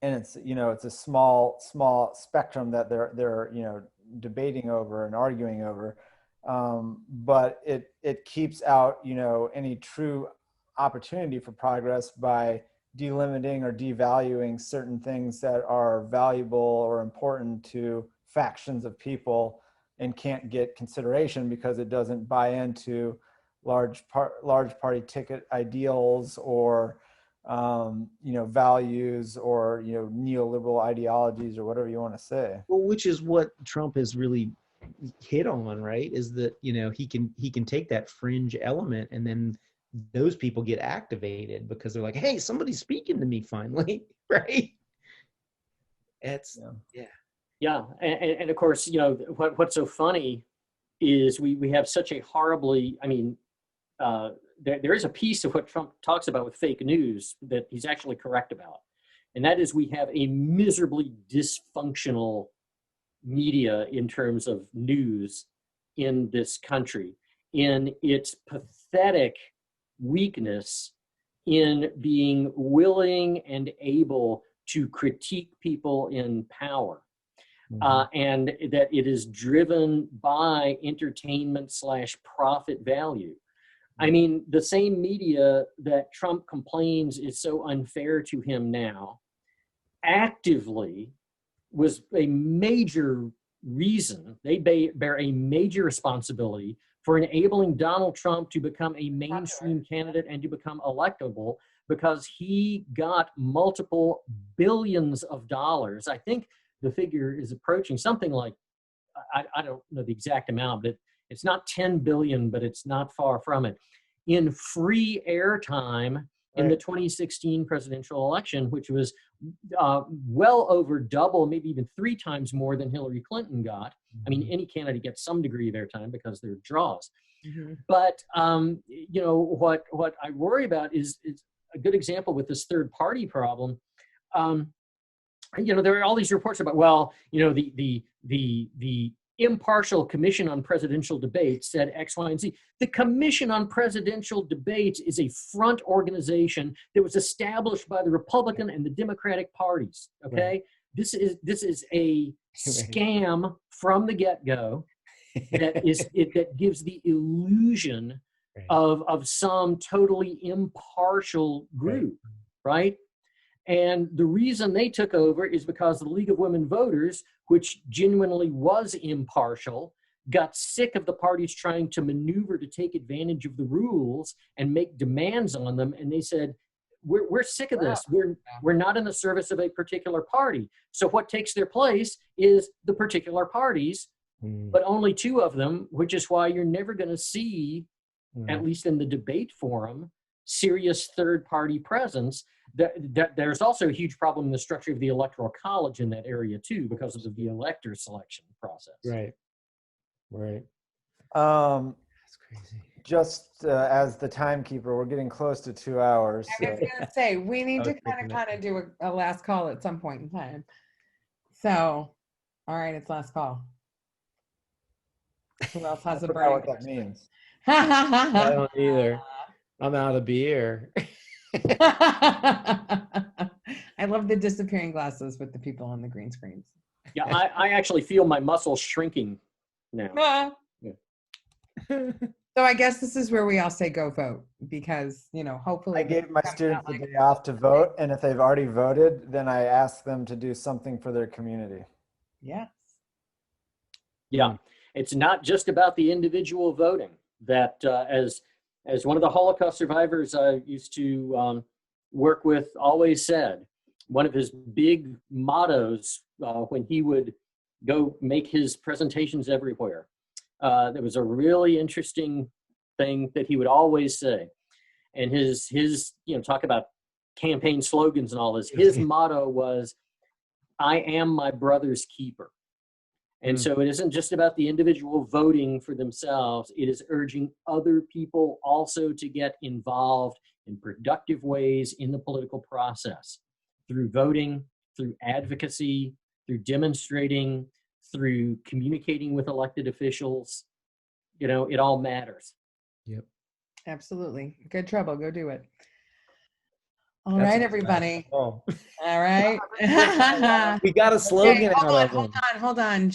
And it's, it's a small spectrum that they're debating over and arguing over. But it keeps out, any true opportunity for progress by delimiting or devaluing certain things that are valuable or important to factions of people and can't get consideration because it doesn't buy into large party ticket ideals or values or, neoliberal ideologies or whatever you want to say. Well, which is what Trump has really hit on, right? Is that, he can take that fringe element and then those people get activated because they're like, hey, somebody's speaking to me finally, right? Yeah. And of course, what's so funny is we have such a horribly, there is a piece of what Trump talks about with fake news that he's actually correct about. And that is we have a miserably dysfunctional media in terms of news in this country, in its pathetic weakness in being willing and able to critique people in power. And that it is driven by entertainment/profit value. I mean, the same media that Trump complains is so unfair to him now actively was a major reason. They bear a major responsibility for enabling Donald Trump to become a mainstream candidate and to become electable, because he got multiple billions of dollars. I think the figure is approaching something like, I don't know the exact amount, but it's not 10 billion, but it's not far from it, in free airtime in the 2016 presidential election, which was well over double, maybe even 3 times more than Hillary Clinton got. I mean, any candidate gets some degree of airtime because they're draws. But, what I worry about is a good example with this third party problem. There are all these reports about, the impartial Commission on Presidential Debates said X, Y, and Z. The Commission on Presidential Debates is a front organization that was established by the Republican and the Democratic parties. Okay, this is a scam from the get-go that gives the illusion of some totally impartial group, right? And the reason they took over is because the League of Women Voters, which genuinely was impartial, got sick of the parties trying to maneuver to take advantage of the rules and make demands on them. And they said, we're sick of this. We're not in the service of a particular party. So what takes their place is the particular parties, but only 2 of them, which is why you're never going to see, at least in the debate forum, serious third party presence. There's also a huge problem in the structure of the Electoral College in that area too, because of the elector selection process. Right. That's crazy. Just as the timekeeper, we're getting close to 2 hours. I was going to say, we need to kind of do a last call at some point in time. So, all right, it's last call. Who else has a I brain? forgot what that means. I don't either. I'm out of beer. I love the disappearing glasses with the people on the green screens. Yeah, I actually feel my muscles shrinking now. So I guess this is where we all say go vote, because, hopefully. I gave my students the day off to vote, and if they've already voted, then I ask them to do something for their community. Yes. Yeah, it's not just about the individual voting. That as one of the Holocaust survivors I used to work with always said, one of his big mottos when he would go make his presentations everywhere, there was a really interesting thing that he would always say. And his talk about campaign slogans and all this, his motto was, I am my brother's keeper. And so it isn't just about the individual voting for themselves. It is urging other people also to get involved in productive ways in the political process, through voting, through advocacy, through demonstrating, through communicating with elected officials. It all matters. Yep. Absolutely. Good trouble. Go do it. All right, everybody. All right. We got a slogan Okay, out of them. hold on.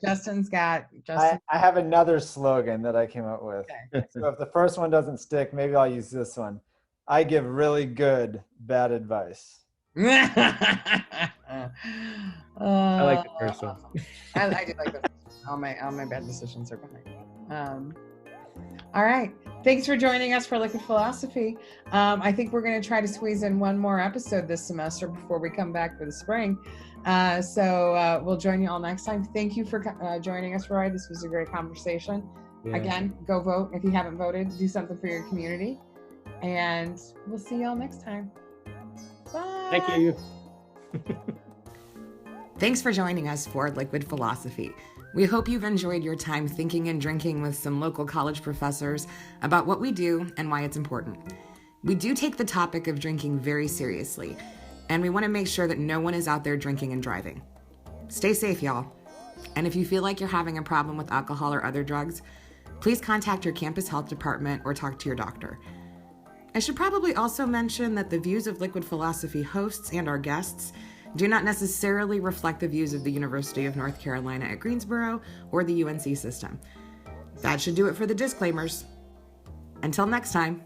Justin's got. I have another slogan that I came up with. Okay. So if the first one doesn't stick, maybe I'll use this one. I give really good, bad advice. I like the first one. I do like the first one. All my bad decisions are behind me. All right. Thanks for joining us for Liquid Philosophy. I think we're going to try to squeeze in one more episode this semester before we come back for the spring. So we'll join you all next time. Thank you for joining us, Roy. This was a great conversation. Yeah. Again, go vote. If you haven't voted, do something for your community. And we'll see you all next time. Bye. Thank you. Thanks for joining us for Liquid Philosophy. We hope you've enjoyed your time thinking and drinking with some local college professors about what we do and why it's important. We do take the topic of drinking very seriously, and we want to make sure that no one is out there drinking and driving. Stay safe, y'all. And if you feel like you're having a problem with alcohol or other drugs, please contact your campus health department or talk to your doctor. I should probably also mention that the views of Liquid Philosophy hosts and our guests do not necessarily reflect the views of the University of North Carolina at Greensboro or the UNC system. That should do it for the disclaimers. Until next time.